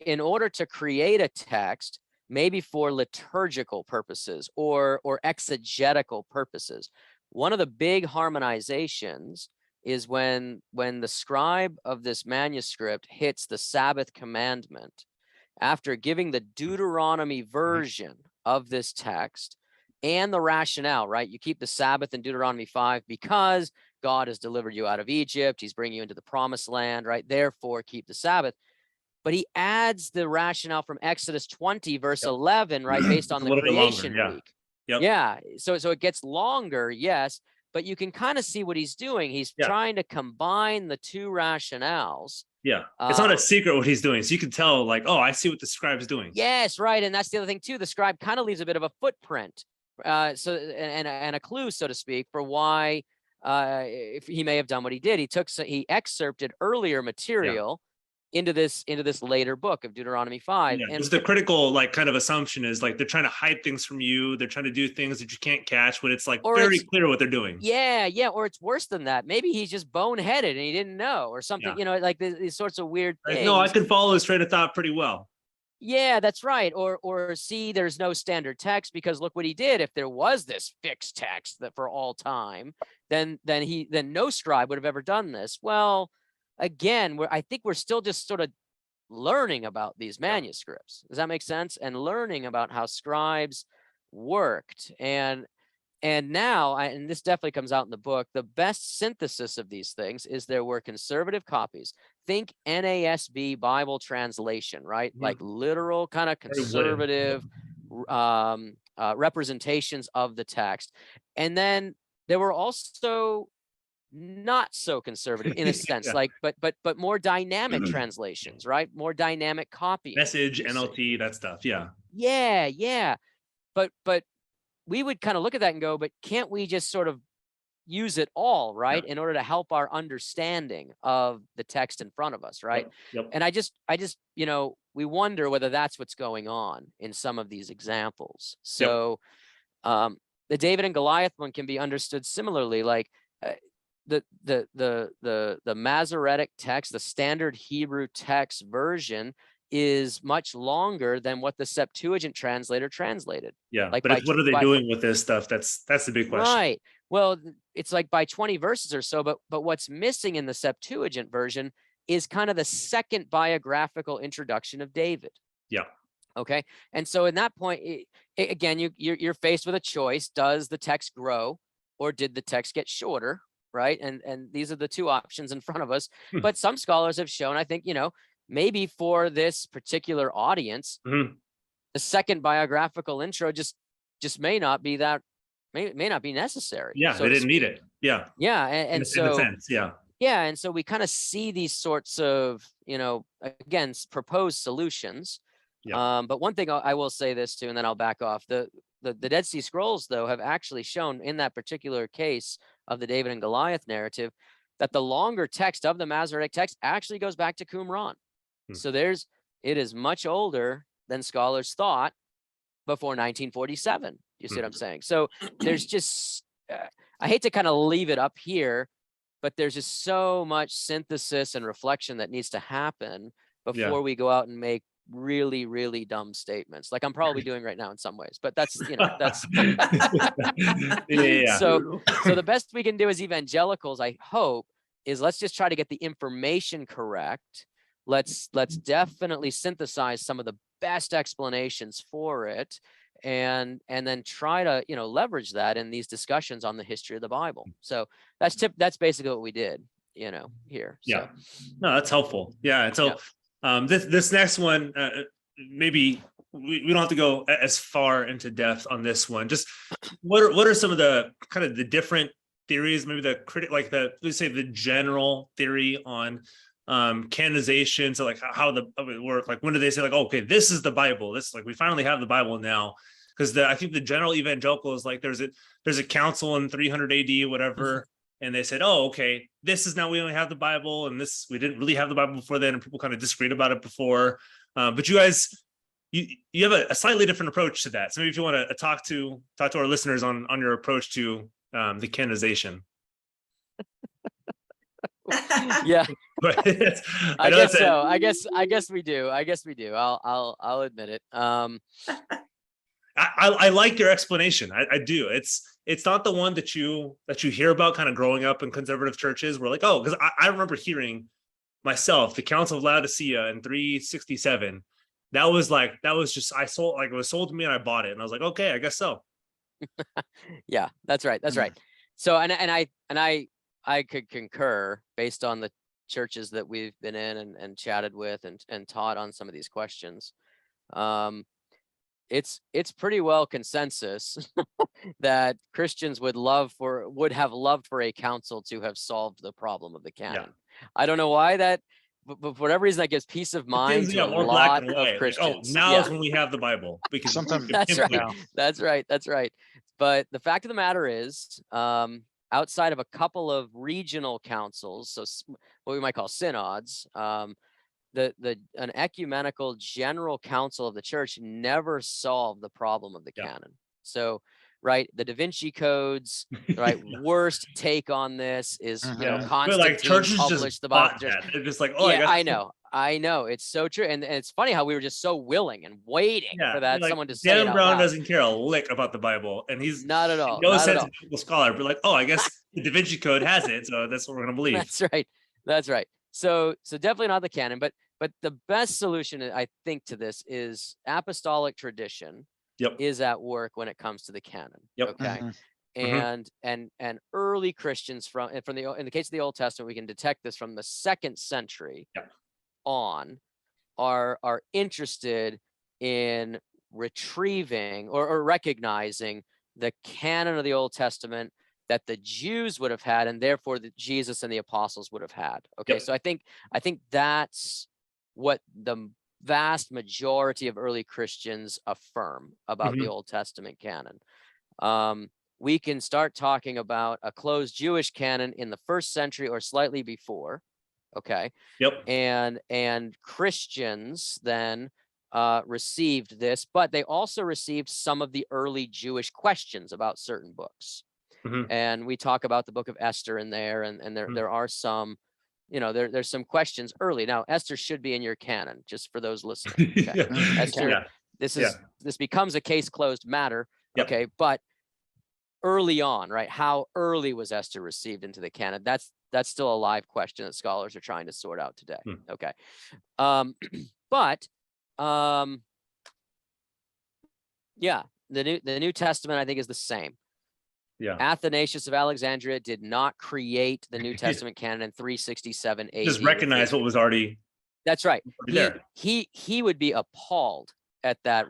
In order to create a text, maybe for liturgical purposes or exegetical purposes. One of the big harmonizations is when the scribe of this manuscript hits the Sabbath commandment, after giving the Deuteronomy version of this text and the rationale, right? You keep the Sabbath in Deuteronomy 5 because God has delivered you out of Egypt. He's bringing you into the promised land, right? Therefore, keep the Sabbath. But he adds the rationale from Exodus 20, verse 11, right? Based on the creation week. Yeah. So it gets longer, yes, but you can kind of see what he's doing. He's trying to combine the two rationales. Yeah. It's not a secret what he's doing. So you can tell, like, oh, I see what the scribe's doing. Yes, right. And that's the other thing too. The scribe kind of leaves a bit of a footprint. And a clue, so to speak, for why if he may have done what he did. He excerpted earlier material into this later book of Deuteronomy 5. Yeah, and the critical kind of assumption is like they're trying to hide things from you. They're trying to do things that you can't catch when it's like very clear what they're doing. Yeah. Or it's worse than that. Maybe he's just boneheaded and he didn't know or something, like these sorts of weird things. No, I can follow his train of thought pretty well. Yeah, that's right. Or see, there's no standard text because look what he did. If there was this fixed text that for all time, then no scribe would have ever done this. Well, again, I think we're still just sort of learning about these manuscripts. Does that make sense? And learning about how scribes worked. And now, and this definitely comes out in the book, the best synthesis of these things is there were conservative copies. Think NASB Bible translation, right? Like literal kind of conservative representations of the text. And then there were also not so conservative in a sense, but more dynamic translations, right? More dynamic copy. Message, NLT, that stuff. Yeah. Yeah. But we would kind of look at that and go, but can't we just sort of use it all, right? In order to help our understanding of the text in front of us, right? Yep. And I just, we wonder whether that's what's going on in some of these examples. So the David and Goliath one can be understood similarly, like the Masoretic text, the standard Hebrew text version is much longer than what the Septuagint translator translated. Yeah, Like but what are they doing with this stuff? That's the big question. Right. Well, it's like by 20 verses or so, but what's missing in the Septuagint version is kind of the second biographical introduction of David. Yeah. Okay. And so in that point, again, you're faced with a choice. Does the text grow, or did the text get shorter? Right. And these are the two options in front of us. But some scholars have shown, I think, maybe for this particular audience, the second biographical intro just may not be may not be necessary. Yeah, so they didn't need it. Yeah. Yeah. And so, in a sense, yeah. Yeah. And so we kind of see these sorts of, again, proposed solutions. Yeah. But one thing I will say this too, and then I'll back off. The Dead Sea Scrolls, though, have actually shown in that particular case of the David and Goliath narrative that the longer text of the Masoretic text actually goes back to Qumran. So it is much older than scholars thought before 1947. You see what I'm saying? So there's just, I hate to kind of leave it up here, but there's just so much synthesis and reflection that needs to happen before we go out and make really, really dumb statements, like I'm probably doing right now in some ways. But that's, that's yeah. So the best we can do as evangelicals, I hope, is let's just try to get the information correct. Let's definitely synthesize some of the best explanations for it, and then try to leverage that in these discussions on the history of the Bible. So that's basically what we did here. Yeah. So. No, that's helpful. Yeah. And so this next one, maybe we don't have to go as far into depth on this one. Just what are some of the kind of the different theories, maybe let's say the general theory on canonization. So like how it work, like when do they say like, oh, okay, this is the Bible, this like we finally have the Bible now? Because I think the general evangelical is like there's a council in 300 AD whatever, and they said, oh, okay, this is now we only have the Bible, and this we didn't really have the Bible before then, and people kind of disagreed about it before. But you guys, you have a slightly different approach to that. So maybe if you want to talk to our listeners on your approach to the canonization. Yeah. I guess so. I guess we do. I'll admit it. I like your explanation. I do. It's not the one that you hear about kind of growing up in conservative churches. We're like, oh, because I remember hearing myself the Council of Laodicea in 367. That was just it was sold to me and I bought it and I was like, okay, I guess so. Yeah, that's right. That's right. So I could concur based on the churches that we've been in and chatted with and taught on some of these questions. It's pretty well consensus that Christians would have loved for a council to have solved the problem of the canon. Yeah. I don't know why but for whatever reason that gives peace of mind to a lot of Christians. Like, now is when we have the Bible. We can sometimes that's right. Now. That's right. But the fact of the matter is, outside of a couple of regional councils, so what we might call synods, an ecumenical general council of the church never solved the problem of the canon. So, right, the Da Vinci codes, right, worst take on this is Constantine like churches published just the Bible. They're just like, oh, yeah, I know, it's so true, and it's funny how we were just so willing and waiting for that someone to say it Dan Brown out doesn't care a lick about the Bible, and he's not at all. No sense of scholar, but like, oh, I guess the Da Vinci Code has it, so that's what we're gonna believe. That's right. So definitely not the canon, but the best solution I think to this is apostolic tradition. Yep. Is at work when it comes to the canon. Yep. Okay. And early Christians in the case of the Old Testament, we can detect this from the 2nd century on are interested in retrieving or recognizing the canon of the Old Testament that the Jews would have had, and therefore that Jesus and the apostles would have had. Okay. So I think that's what the vast majority of early Christians affirm about the Old Testament canon. We can start talking about a closed Jewish canon in the 1st century or slightly before. Okay. Yep. And Christians then received this, but they also received some of the early Jewish questions about certain books. And we talk about the book of Esther in there, and there are some there's some questions early. Now, Esther should be in your canon, just for those listening. Okay? Yeah. Esther, Yeah. this becomes a case closed matter. Yep. Okay, but early on, right? How early was Esther received into the canon? That's still a live question that scholars are trying to sort out today. Okay, yeah, the New Testament, I think, is the same. Yeah. Athanasius of Alexandria did not create the New Testament canon in 367 AD. Just recognize what was already. That's right. There. He would be appalled at that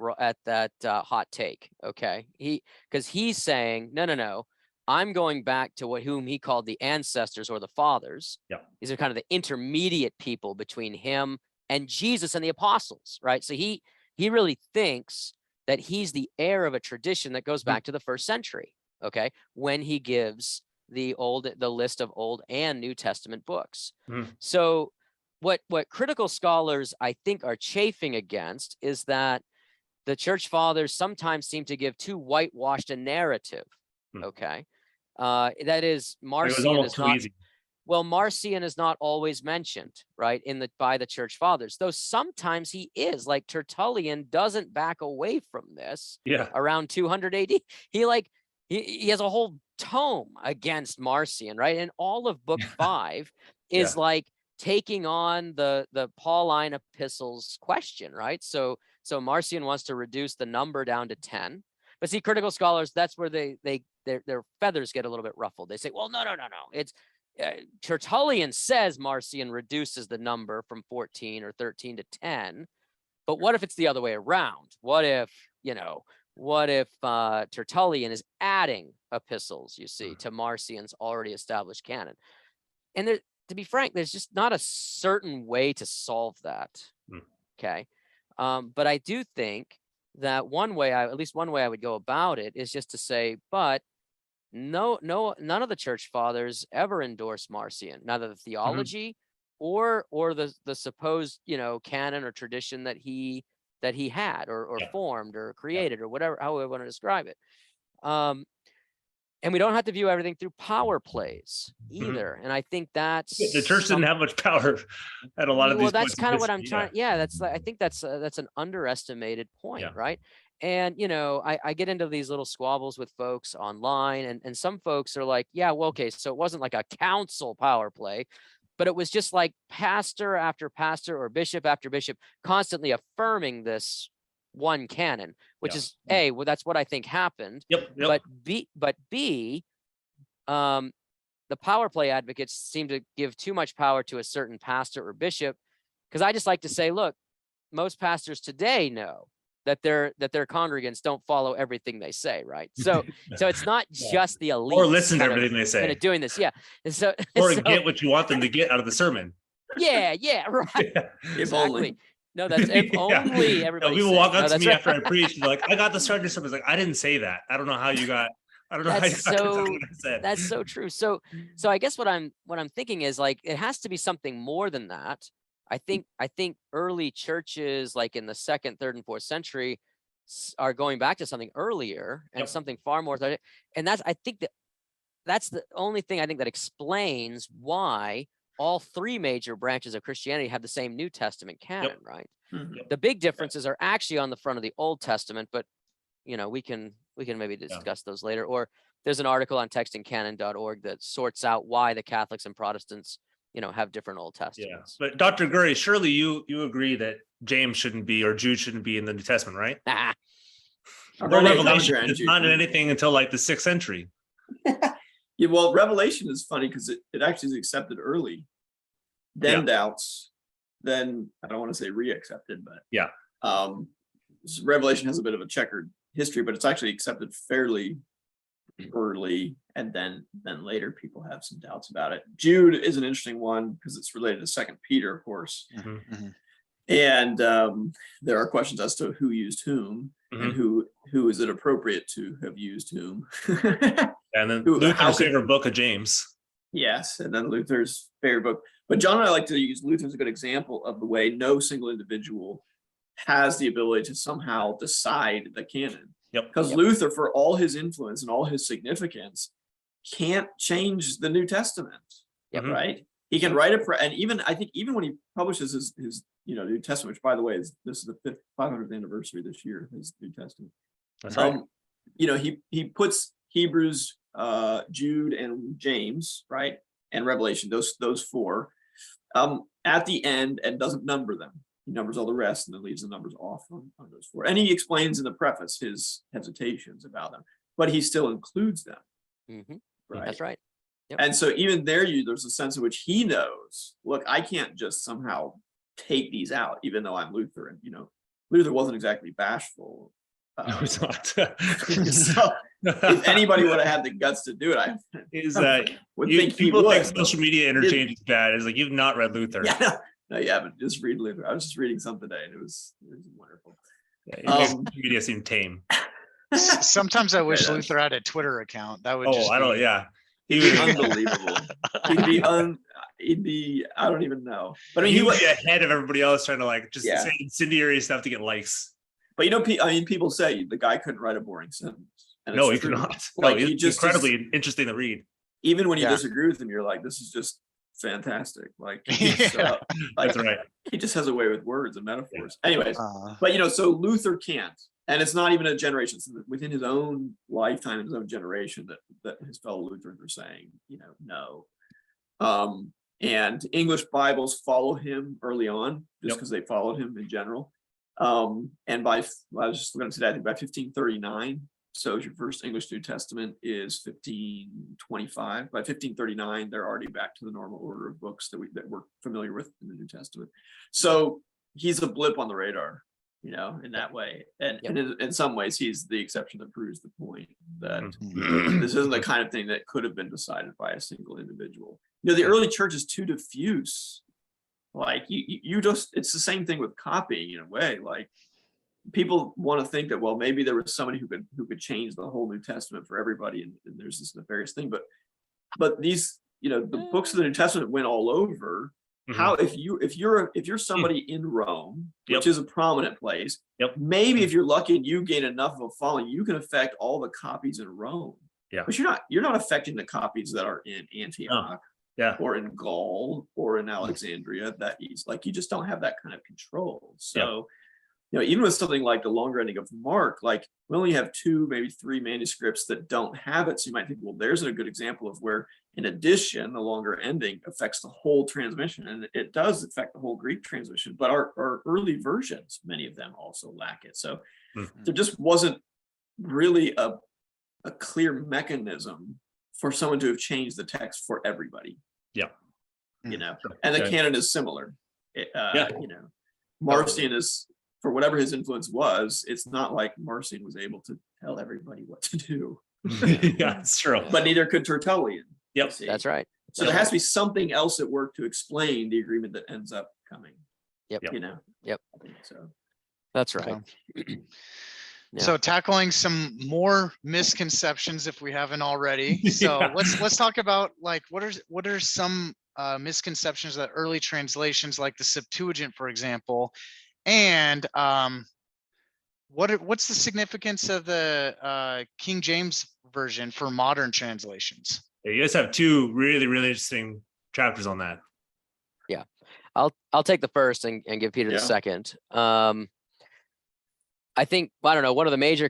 hot take. Okay, because he's saying no. I'm going back to whom he called the ancestors or the fathers. Yeah. These are kind of the intermediate people between him and Jesus and the apostles, right? So he really thinks that he's the heir of a tradition that goes back to the first century. Okay, when he gives the list of Old and New Testament books. So what critical scholars, I think, are chafing against is that the church fathers sometimes seem to give too whitewashed a narrative. Okay, that is, Marcion is not. Well, Marcion is not always mentioned, right, by the church fathers, though sometimes he is. Like Tertullian doesn't back away from this. Yeah. Around 200 AD, he has a whole tome against Marcion, right? And all of book 5 is like taking on the Pauline epistles question, right? So Marcion wants to reduce the number down to 10. But see, critical scholars, that's where their feathers get a little bit ruffled. They say, well, no. It's Tertullian says Marcion reduces the number from 14 or 13 to 10. But what if it's the other way around? What if Tertullian is adding epistles, you see, to Marcion's already established canon? And there, to be frank, there's just not a certain way to solve that. Okay. But I do think that at least one way I would go about it is just to say, but no, none of the church fathers ever endorsed Marcion, neither the theology or the supposed, canon or tradition that he had or formed or created or whatever, however we want to describe it. And we don't have to view everything through power plays either. And I think that's the church didn't have much power at a lot of these. Well, that's kind of what I'm trying. Yeah, I think that's an underestimated point, right? And I get into these little squabbles with folks online, and some folks are like, yeah, well, okay, so it wasn't like a council power play, but it was just like pastor after pastor or bishop after bishop constantly affirming this one canon, which is A, well, that's what I think happened. But B, the power play advocates seem to give too much power to a certain pastor or bishop, because I just like to say, look, most pastors today know that their congregants don't follow everything they say, right? So it's not just the elite or listen to everything they say. Doing this, and so get what you want them to get out of the sermon. Yeah, right. Exactly. No, that's if only everybody. People walk up to me after I preach, and like, I got the sermon. I was like, I didn't say that. I don't know how you got. I don't know how you got what I said. That's so true. So I guess what I'm thinking is, like, it has to be something more than that. I think early churches, like in the 2nd, 3rd, and 4th century, are going back to something earlier and something far more. And I think that's the only thing I think that explains why all 3 major branches of Christianity have the same New Testament canon, right? The big differences are actually on the front of the Old Testament, but we can maybe discuss those later. Or there's an article on textandcanon.org that sorts out why the Catholics and Protestants have different Old Testaments. But Dr. Gurry, surely you agree that James shouldn't be, or Jude shouldn't be in the New Testament, right? Or Revelation is not in anything until like the 6th century. Yeah, well, Revelation is funny because it actually is accepted early, then doubts, then I don't want to say re-accepted, but Revelation has a bit of a checkered history, but it's actually accepted fairly early, and then later people have some doubts about it. Jude is an interesting one because it's related to 2nd Peter, of course. And there are questions as to who used whom and who is it appropriate to have used whom. And then Luther's favorite book of James. Yes, and then Luther's favorite book. But John and I like to use Luther as a good example of the way no single individual has the ability to somehow decide the canon. Because Luther, for all his influence and all his significance, can't change the New Testament, right? he can write and even I think even when he publishes his New Testament, which by the way this is the 500th anniversary this year, his New Testament. That's right. He puts Hebrews, Jude, and James, right, and Revelation, those four, at the end, and doesn't number them. He numbers all the rest and then leaves the numbers off on those four. And he explains in the preface his hesitations about them, but he still includes them. Mm-hmm. Right. That's right. Yep. And so even there's a sense in which he knows, look, I can't just somehow take these out, even though I'm Lutheran. Luther wasn't exactly bashful. No, it's not. So if anybody would have had the guts to do it, I would think he people would. think social media interchange is bad. It's like, you've not read Luther. Yeah, no, you haven't. Just read Luther. I was just reading some today, and it was wonderful. Yeah, it makes media seem tame. Sometimes I wish Luther had a Twitter account. That would He'd be unbelievable. He'd be I don't even know. But I mean, he would be ahead of everybody else trying to say incendiary stuff to get likes. But people say the guy couldn't write a boring sentence. And no, he could not. Like, he's just incredibly interesting to read. Even when you disagree with him, you're like, this is just fantastic. That's right. He just has a way with words and metaphors. Anyways, but so Luther can't, and it's not even a generation. It's within his own lifetime, his own generation, that his fellow Lutherans are saying, no. And English Bibles follow him early on, just because they followed him in general. And I was just looking at today, I think by 1539. So your first English New Testament is 1525. By 1539, they're already back to the normal order of books that we're familiar with in the New Testament. So he's a blip on the radar, in that way. And in some ways, he's the exception that proves the point that this isn't the kind of thing that could have been decided by a single individual. The early church is too diffuse. Like it's the same thing with copying in a way. Like, people want to think that, well, maybe there was somebody who could change the whole New Testament for everybody, and there's this nefarious thing. But these, the books of the New Testament went all over. How if you're somebody in Rome, which is a prominent place, maybe if you're lucky and you gain enough of a following, you can affect all the copies in Rome. Yeah. But you're not affecting the copies that are in Antioch. Or in Gaul or in Alexandria. You just don't have that kind of control. So even with something like the longer ending of Mark, like, we only have 2, maybe 3 manuscripts that don't have it. So you might think, well, there's a good example of where, in addition, the longer ending affects the whole transmission. And it does affect the whole Greek transmission. But our early versions, many of them also lack it. So there just wasn't really a clear mechanism for someone to have changed the text for everybody. And the canon is similar. Marcion is, for whatever his influence was, it's not like Marcion was able to tell everybody what to do. Yeah, it's true. But neither could Tertullian. Yep, that's right. So there has to be something else at work to explain the agreement that ends up coming. Yep. I think so. That's right. So tackling some more misconceptions, if we haven't already. So let's talk about, like, what are some misconceptions that early translations, like the Septuagint, for example, and what's the significance of the King James version for modern translations? Yeah, you guys have 2 really, really interesting chapters on that. Yeah, I'll take the first and give Peter the second. I think, I don't know, one of the major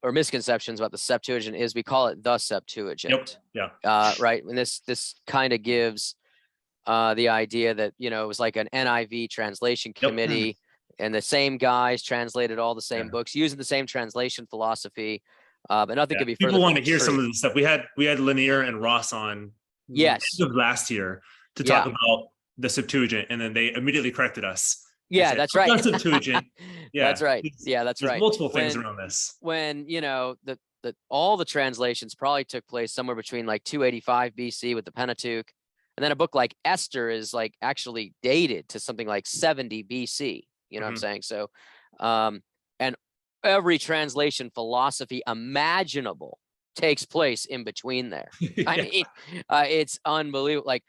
misconceptions about the Septuagint is we call it the Septuagint. Right. And this kind of gives the idea that, it was like an NIV translation committee, and the same guys translated all the same books using the same translation philosophy. But nothing could be further. People want to hear some of the stuff. We had Lanier and Ross on last year to talk about the Septuagint, and then they immediately corrected us. Yeah, that's right. Septuagint. Yeah, that's right. Yeah, that's right. There's multiple things around this. When all the translations probably took place somewhere between like 285 BC with the Pentateuch, and then a book like Esther is like actually dated to something like 70 BC. You know what I'm saying? So, and every translation philosophy imaginable takes place in between there. I mean, it's unbelievable. Like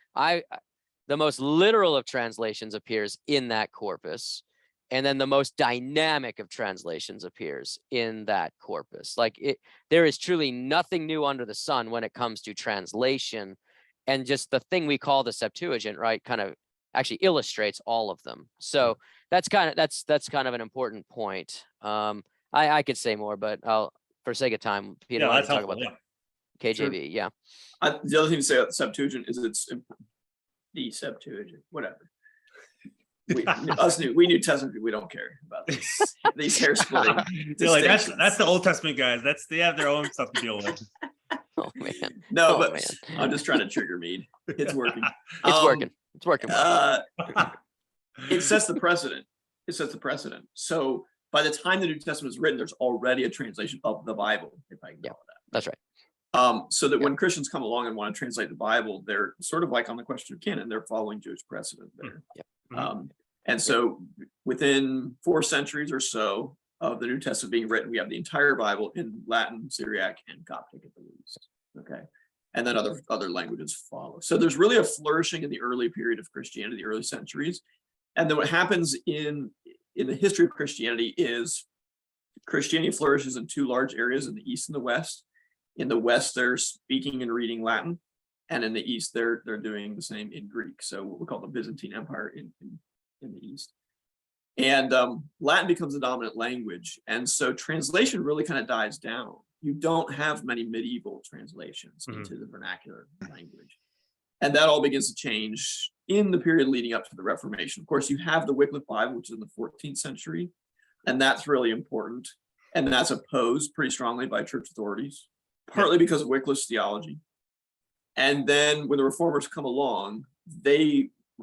the most literal of translations appears in that corpus, and then the most dynamic of translations appears in that corpus. Like there is truly nothing new under the sun when it comes to translation and just the thing we call the Septuagint, right, kind of actually illustrates all of them. So that's kind of an important point. I could say more, but I'll, for sake of time, Peter, Yeah, why don't that's you talk helpful. about the KJV? Yeah. The other thing to say about the Septuagint is the Septuagint, whatever. We New Testament people, we don't care about these hair splitting. You're like, that's the Old Testament guys. They have their own stuff to deal with. Oh man. No, Oh, but man. I'm just trying to trigger Meade. It's working. It's working. It's working. Well. It sets the precedent. It sets the precedent. So by the time the New Testament is written, there's already a translation of the Bible, if I can call it that. That's right. So that when Christians come along and want to translate the Bible, they're sort of like on the question of canon, they're following Jewish precedent there. And so within 4 centuries or so of the New Testament being written, we have the entire Bible in Latin, Syriac, and Coptic at the least. Okay. And then other languages follow. So there's really a flourishing in the early period of Christianity, the early centuries. And then what happens in the history of Christianity is Christianity flourishes in 2 large areas in the East and the West. In the West, they're speaking and reading Latin, and in the East, they're doing the same in Greek. So what we call the Byzantine Empire in the East. And Latin becomes the dominant language. And so translation really kind of dies down. You don't have many medieval translations into the vernacular language. And that all begins to change in the period leading up to the Reformation. Of course, you have the Wycliffe Bible, which is in the 14th century, and that's really important. And that's opposed pretty strongly by church authorities, partly because of Wycliffe's theology. And then when the Reformers come along,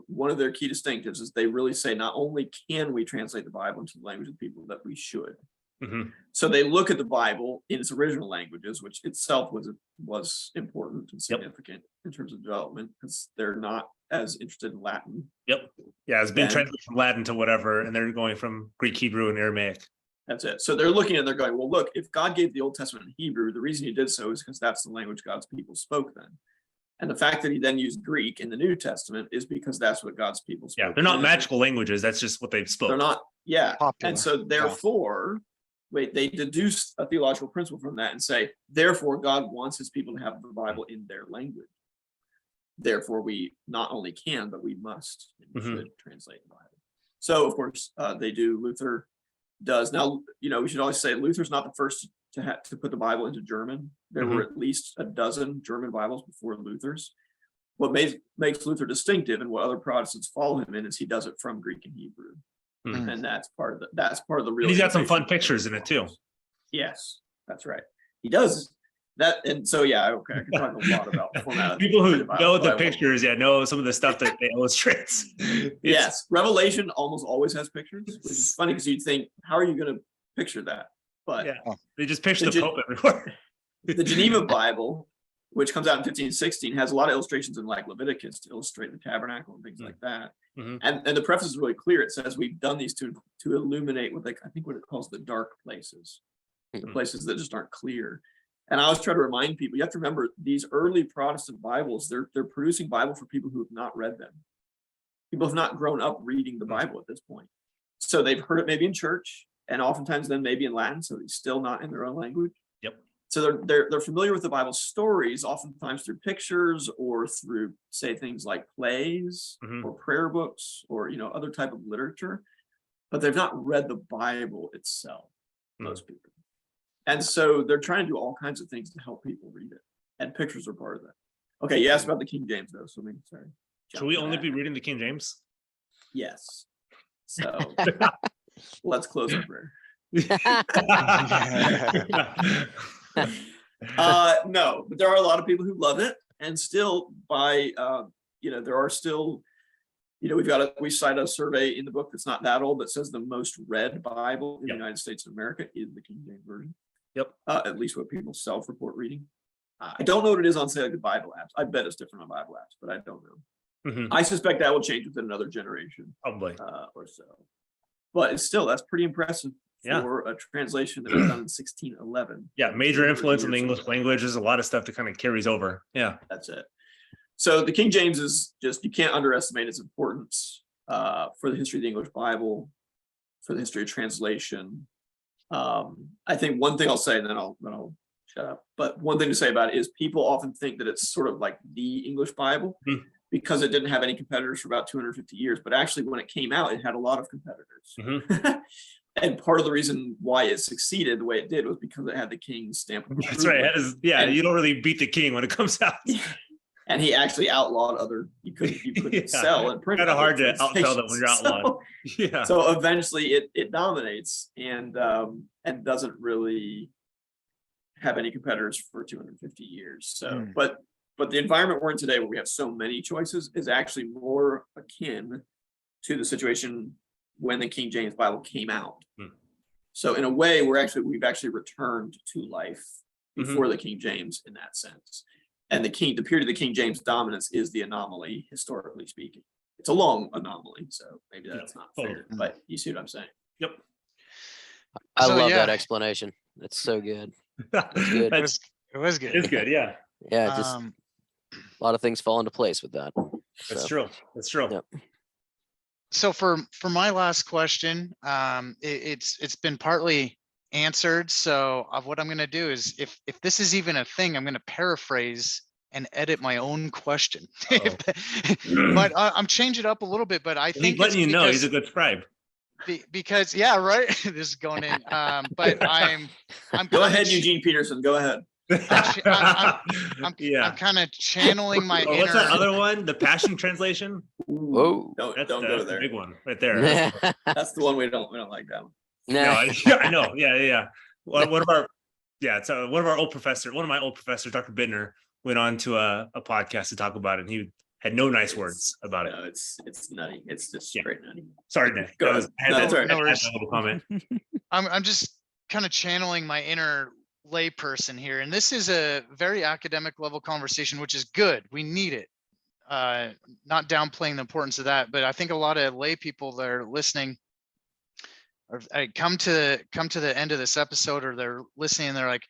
one of their key distinctives is they really say, not only can we translate the Bible into the language of people, that we should. So they look at the Bible in its original languages, which itself was important and significant in terms of development, because they're not as interested in Latin. Yeah, it's been translated from Latin to whatever, and they're going from Greek, Hebrew, and Aramaic. That's it. So they're looking and they're going, well, look, if God gave the Old Testament in Hebrew, the reason he did so is because that's the language God's people spoke then. And the fact that he then used Greek in the New Testament is because that's what God's people spoke. Yeah, they're not magical languages. That's just what they've spoken. They're not, popular. And so therefore, they deduce a theological principle from that and say, therefore, God wants his people to have the Bible in their language. Therefore, we not only can, but we must and should translate the Bible. So, of course, they do. Luther does. Now, we should always say Luther's not the first to put the Bible into German. There were at least a dozen German Bibles before Luther's. What makes Luther distinctive and what other Protestants follow him in is he does it from Greek and Hebrew. And that's part of the real. And he's got some fun pictures in it too. Yes, that's right. He does that, and so I can talk a lot about format. People who know the pictures, know some of the stuff that they illustrate. Yes, Revelation almost always has pictures, which is funny because you'd think, how are you going to picture that? But they just picture the Pope everywhere. The Geneva Bible, which comes out in 1516, has a lot of illustrations in like Leviticus to illustrate the tabernacle and things like that. And the preface is really clear. It says we've done these to illuminate what it calls the dark places, the places that just aren't clear. And I always try to remind people, you have to remember these early Protestant Bibles, they're producing Bible for people who have not read them. People have not grown up reading the Bible at this point. So they've heard it maybe in church, and oftentimes then maybe in Latin, so it's still not in their own language. So they're familiar with the Bible stories, oftentimes through pictures or through, say, things like plays or prayer books or other type of literature, but they've not read the Bible itself, most people. And so they're trying to do all kinds of things to help people read it, and pictures are part of that. Okay, you asked about the King James though, so sorry. Should we only be reading the King James? Yes. So let's close our prayer. No, but there are a lot of people who love it, and still there are still, we cite a survey in the book that's not that old that says the most read Bible in the United States of America is the King James Version. At least what people self-report reading. I don't know what it is on, say, like the Bible apps. I bet it's different on Bible apps, but I don't know. I suspect that will change within another generation, probably, or so. But it's still, that's pretty impressive for a translation that was done in 1611. Major influence on the English language. There's a lot of stuff that kind of carries over. That's it. So the King James is just, you can't underestimate its importance for the history of the English Bible, for the history of translation. I think one thing I'll say, and then I'll shut up. But one thing to say about it is people often think that it's sort of like the English Bible because it didn't have any competitors for about 250 years. But actually, when it came out, it had a lot of competitors. And part of the reason why it succeeded the way it did was because it had the king's stamp of approval. That's right. You don't really beat the king when it comes out. And he actually outlawed other. You couldn't sell and print. Kind of hard to outsell them when you're outlawed. So eventually, it dominates and doesn't really have any competitors for 250 years. So, but the environment we're in today, where we have so many choices, is actually more akin to the situation when the King James Bible came out. So in a way, we've actually returned to life before the King James in that sense. And the period of the King James dominance is the anomaly, historically speaking. It's a long anomaly, so maybe that's not fair, but you see what I'm saying? Yep. I love that explanation. That's so good. That's good. It was good. It's good, yeah. Yeah, just a lot of things fall into place with that. That's true. That's true. Yep. So for my last question, it's been partly answered. So what I'm going to do is, if this is even a thing, I'm going to paraphrase and edit my own question. But I'm changing it up a little bit. But I think letting you know he's a good scribe. Because right, this is going in. But I'm go ahead, Eugene Peterson. Go ahead. I'm kind of channeling my inner. What's that other one? The Passion Translation. Whoa! Don't go there. The big one right there. That's the one we don't like that one. No, I know. Yeah. One of my old professors, Dr. Bittner, went on to a podcast to talk about it, and he had no nice words about it. No, it's nutty. It's just straight nutty. Sorry, Nick. Go ahead. That's right. Comment. I'm just kind of channeling my inner layperson here, and this is a very academic level conversation, which is good. We need it. Not downplaying the importance of that, but I think a lot of lay people that are listening come to the end of this episode, or they're listening and they're like,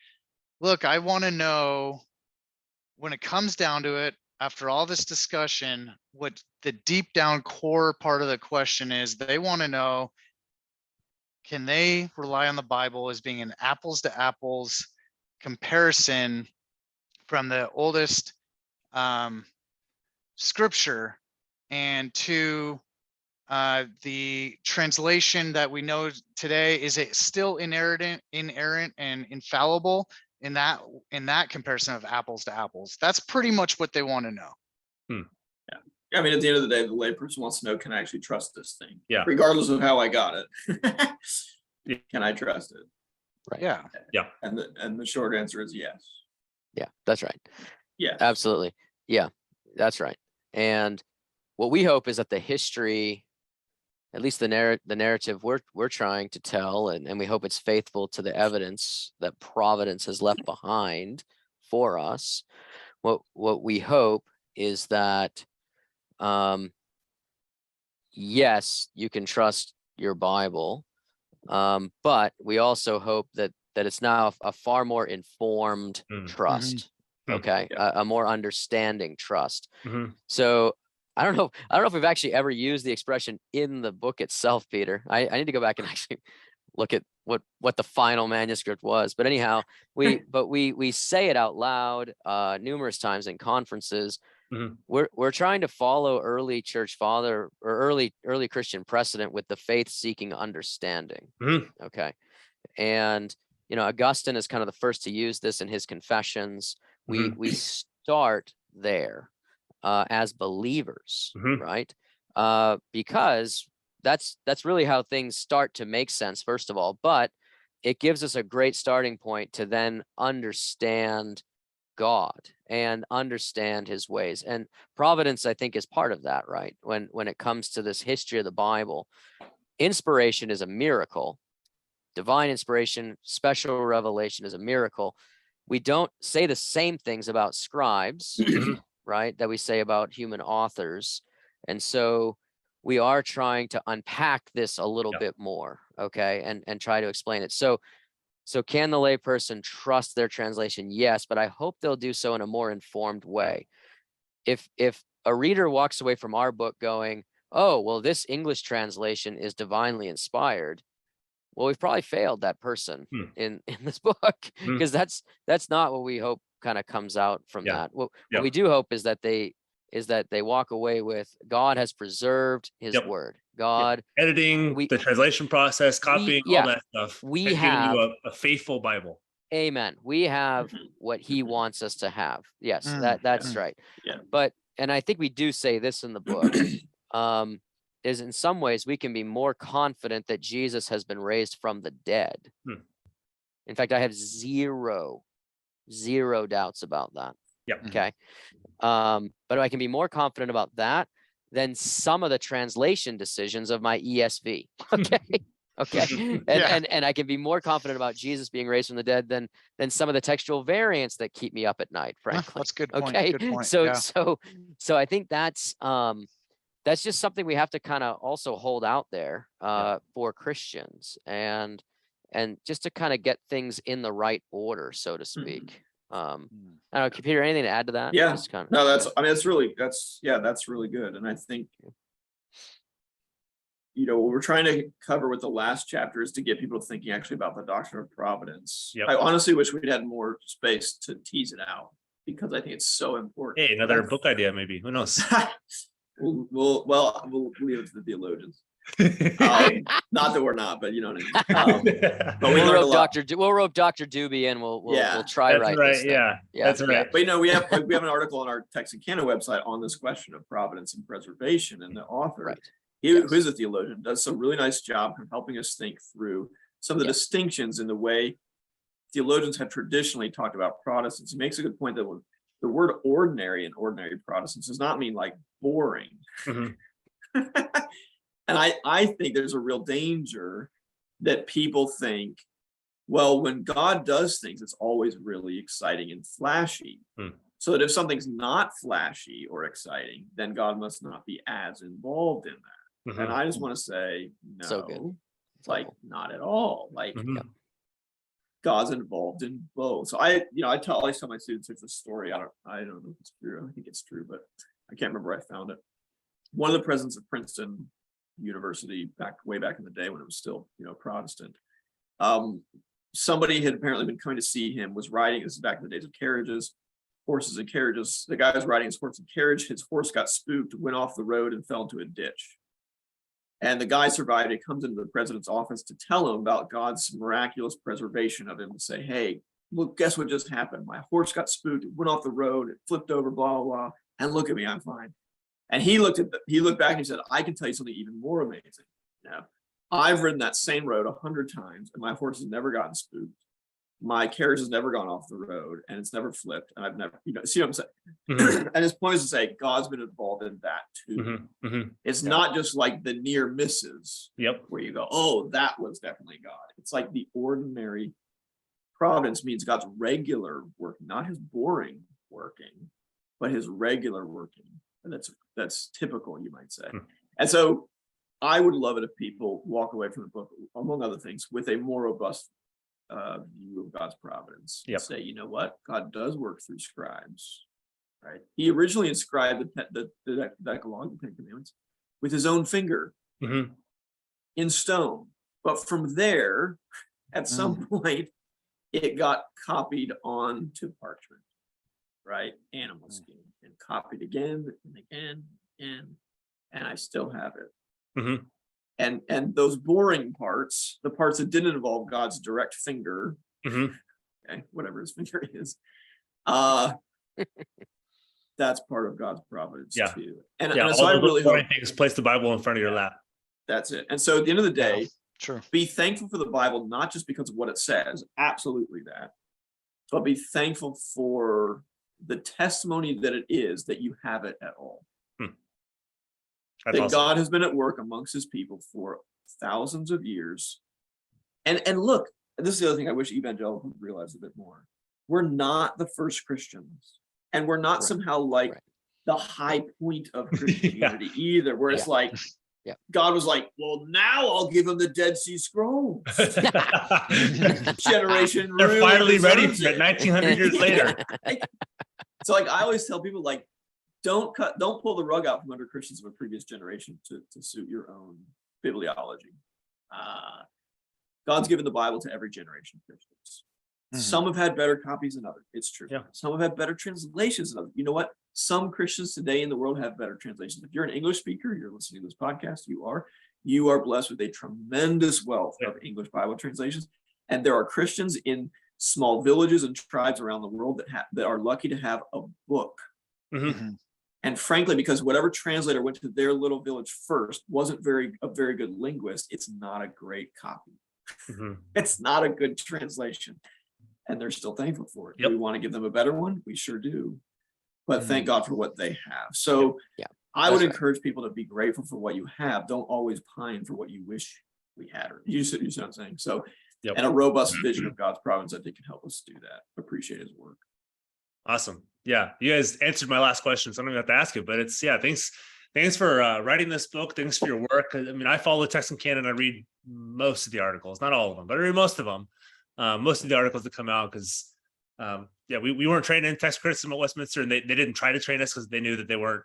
look, I want to know, when it comes down to it, after all this discussion, what the deep down core part of the question is. They want to know, can they rely on the Bible as being an apples to apples comparison from the oldest scripture and to the translation that we know today? Is it still inerrant and infallible in that comparison of apples to apples? That's pretty much what they want to know. Yeah. I mean, at the end of the day, the layperson wants to know, can I actually trust this thing? Yeah. Regardless of how I got it. Can I trust it? Right. Yeah. And the short answer is yes. Yeah, that's right. Yeah. Absolutely. Yeah, that's right. And what we hope is that the history, at least the narrative we're trying to tell, and we hope it's faithful to the evidence that Providence has left behind for us. What we hope is that, yes, you can trust your Bible, but we also hope that it's now a far more informed trust. Okay, a more understanding trust. So I don't know if we've actually ever used the expression in the book itself, Peter. I need to go back and actually look at what the final manuscript was. But anyhow, we say it out loud numerous times in conferences. We're trying to follow early church father or early Christian precedent with the faith-seeking understanding. Okay, and Augustine is kind of the first to use this in his Confessions. We start there as believers, right? Because that's really how things start to make sense, first of all, but it gives us a great starting point to then understand God and understand his ways. And Providence, I think, is part of that, right? When it comes to this history of the Bible, inspiration is a miracle. Divine inspiration, special revelation is a miracle. We don't say the same things about scribes, right, that we say about human authors. And so we are trying to unpack this a little bit more, okay, and try to explain it. So can the layperson trust their translation? Yes, but I hope they'll do so in a more informed way. If a reader walks away from our book going, oh, well, this English translation is divinely inspired, well, we've probably failed that person Hmm. in this book, because that's not what we hope kind of comes out from Yeah. that. What Yep. we do hope is that they walk away with, God has preserved his Yep. word. God, Editing, the translation process, copying, all yeah, that stuff. we and giving have- you a faithful Bible. amen. We have Mhm. what he Mhm. wants us to have. Yes, Mm, that's mm. right. Yeah. But, and I think we do say this in the book, is in some ways we can be more confident that Jesus has been raised from the dead. Hmm. In fact, I have zero doubts about that. Yep. Okay. But I can be more confident about that than some of the translation decisions of my ESV. Okay. Okay. Yeah. And I can be more confident about Jesus being raised from the dead than some of the textual variants that keep me up at night, frankly. That's a good point. Okay. Good point. So, Yeah. so I think that's just something we have to kind of also hold out there for Christians, and just to kind of get things in the right order, so to speak. I don't know, Peter, anything to add to that? Yeah. Just kind of, No, that's, I mean, that's really good. And I think, what we're trying to cover with the last chapter is to get people thinking actually about the doctrine of providence. Yep. I honestly wish we'd had more space to tease it out, because I think it's so important. Hey, another book idea, maybe. Who knows? We'll leave it to the theologians. Not that we're not, but you know what I mean. But we we'll learned a rope lot. We'll rope Dr. Doobie in. We'll try That's right. right. This thing. Yeah. That's right. But we have an article on our Text Canon website on this question of providence and preservation, and the author, Right. who is a theologian, does some really nice job of helping us think through some of the distinctions in the way theologians have traditionally talked about Protestants. He makes a good point that the word ordinary in ordinary Protestants does not mean like boring. Mm-hmm. And I think there's a real danger that people think, well, when God does things, it's always really exciting and flashy. So that if something's not flashy or exciting, then God must not be as involved in that. Mm-hmm. And I just want to say, no, So good. like not at all. Like Mm-hmm. God's involved in both. So I always tell my students it's a story. I don't know if it's true. I think it's true, but I can't remember where I found it. One of the presidents of Princeton University, way back in the day when it was still, Protestant. Somebody had apparently been coming to see him, was riding, this is back in the days of carriages, horses and carriages. The guy was riding his horse and carriage. His horse got spooked, went off the road and fell into a ditch. And the guy survived. He comes into the president's office to tell him about God's miraculous preservation of him, and say, hey, look, guess what just happened? My horse got spooked, it went off the road, it flipped over, blah, blah, blah. And look at me, I'm fine. And he looked back and he said, I can tell you something even more amazing. I've ridden that same road 100 times and my horse has never gotten spooked. My carriage has never gone off the road and it's never flipped. And I've never, see what I'm saying? Mm-hmm. And his point is to say, God's been involved in that too. Mm-hmm. Mm-hmm. It's not just like the near misses where you go, oh, that was definitely God. It's like the ordinary providence means God's regular working, not his boring working, but his regular working. And that's typical, you might say. And so I would love it if people walk away from the book, among other things, with a more robust view of God's providence. And say, you know what? God does work through scribes, right? He originally inscribed the Decalogue, the Ten Commandments, with his own finger in stone. But from there, at some point, it got copied onto parchment, right? Animal skin, and copied again and again, and I still have it. And those boring parts, the parts that didn't involve God's direct finger, okay, whatever his finger is, that's part of God's providence too. And so I really hope things, place the Bible in front of your lap. That's it. And so at the end of the day, True. Be thankful for the Bible, not just because of what it says, absolutely that, but be thankful for the testimony that it is that you have it at all. That awesome. God has been at work amongst his people for thousands of years. And look, this is the other thing I wish evangelicals would realize a bit more. We're not the first Christians, and we're not somehow like the high point of Christianity either, where it's like, God was like, well, now I'll give them the Dead Sea Scrolls. Generation they're really finally ready for it. it 1900 years later. So like I always tell people, like, don't pull the rug out from under Christians of a previous generation to suit your own bibliology. God's given the Bible to every generation of Christians. Some have had better copies than others. It's true. Yeah. Some have had better translations than others. You know what? Some Christians today in the world have better translations. If you're an English speaker, you're listening to this podcast, you are blessed with a tremendous wealth of English Bible translations. And there are Christians in small villages and tribes around the world that are lucky to have a book. And frankly, because whatever translator went to their little village first wasn't a very good linguist, it's not a great copy. It's not a good translation. And they're still thankful for it. Do we want to give them a better one? We sure do. But thank God for what they have. So I would encourage people to be grateful for what you have. Don't always pine for what you wish we had. Or you see what I'm saying? So, and a robust vision of God's providence, I think, can help us do that. Appreciate his work. Awesome. Yeah, you guys answered my last question, so I don't even have to ask it. But it's thanks for writing this book. Thanks for your work. I mean, I follow Text Canon. I read most of the articles, not all of them, but I read most of them. Most of the articles that come out because we weren't trained in text criticism at Westminster, and they didn't try to train us because they knew that they weren't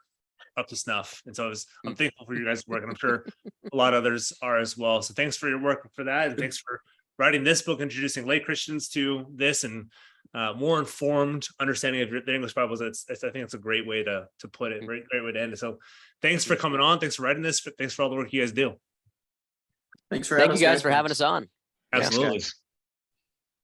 up to snuff. And so I'm thankful for your guys' work, and I'm sure a lot of others are as well. So thanks for your work for that, and thanks for writing this book, introducing lay Christians to this and more informed understanding of the English Bibles. I think it's a great way to put it, great way to end it. So thanks for coming on. Thanks for writing this. Thanks for all the work you guys do. Thank you guys for having us on. Absolutely. Thanks,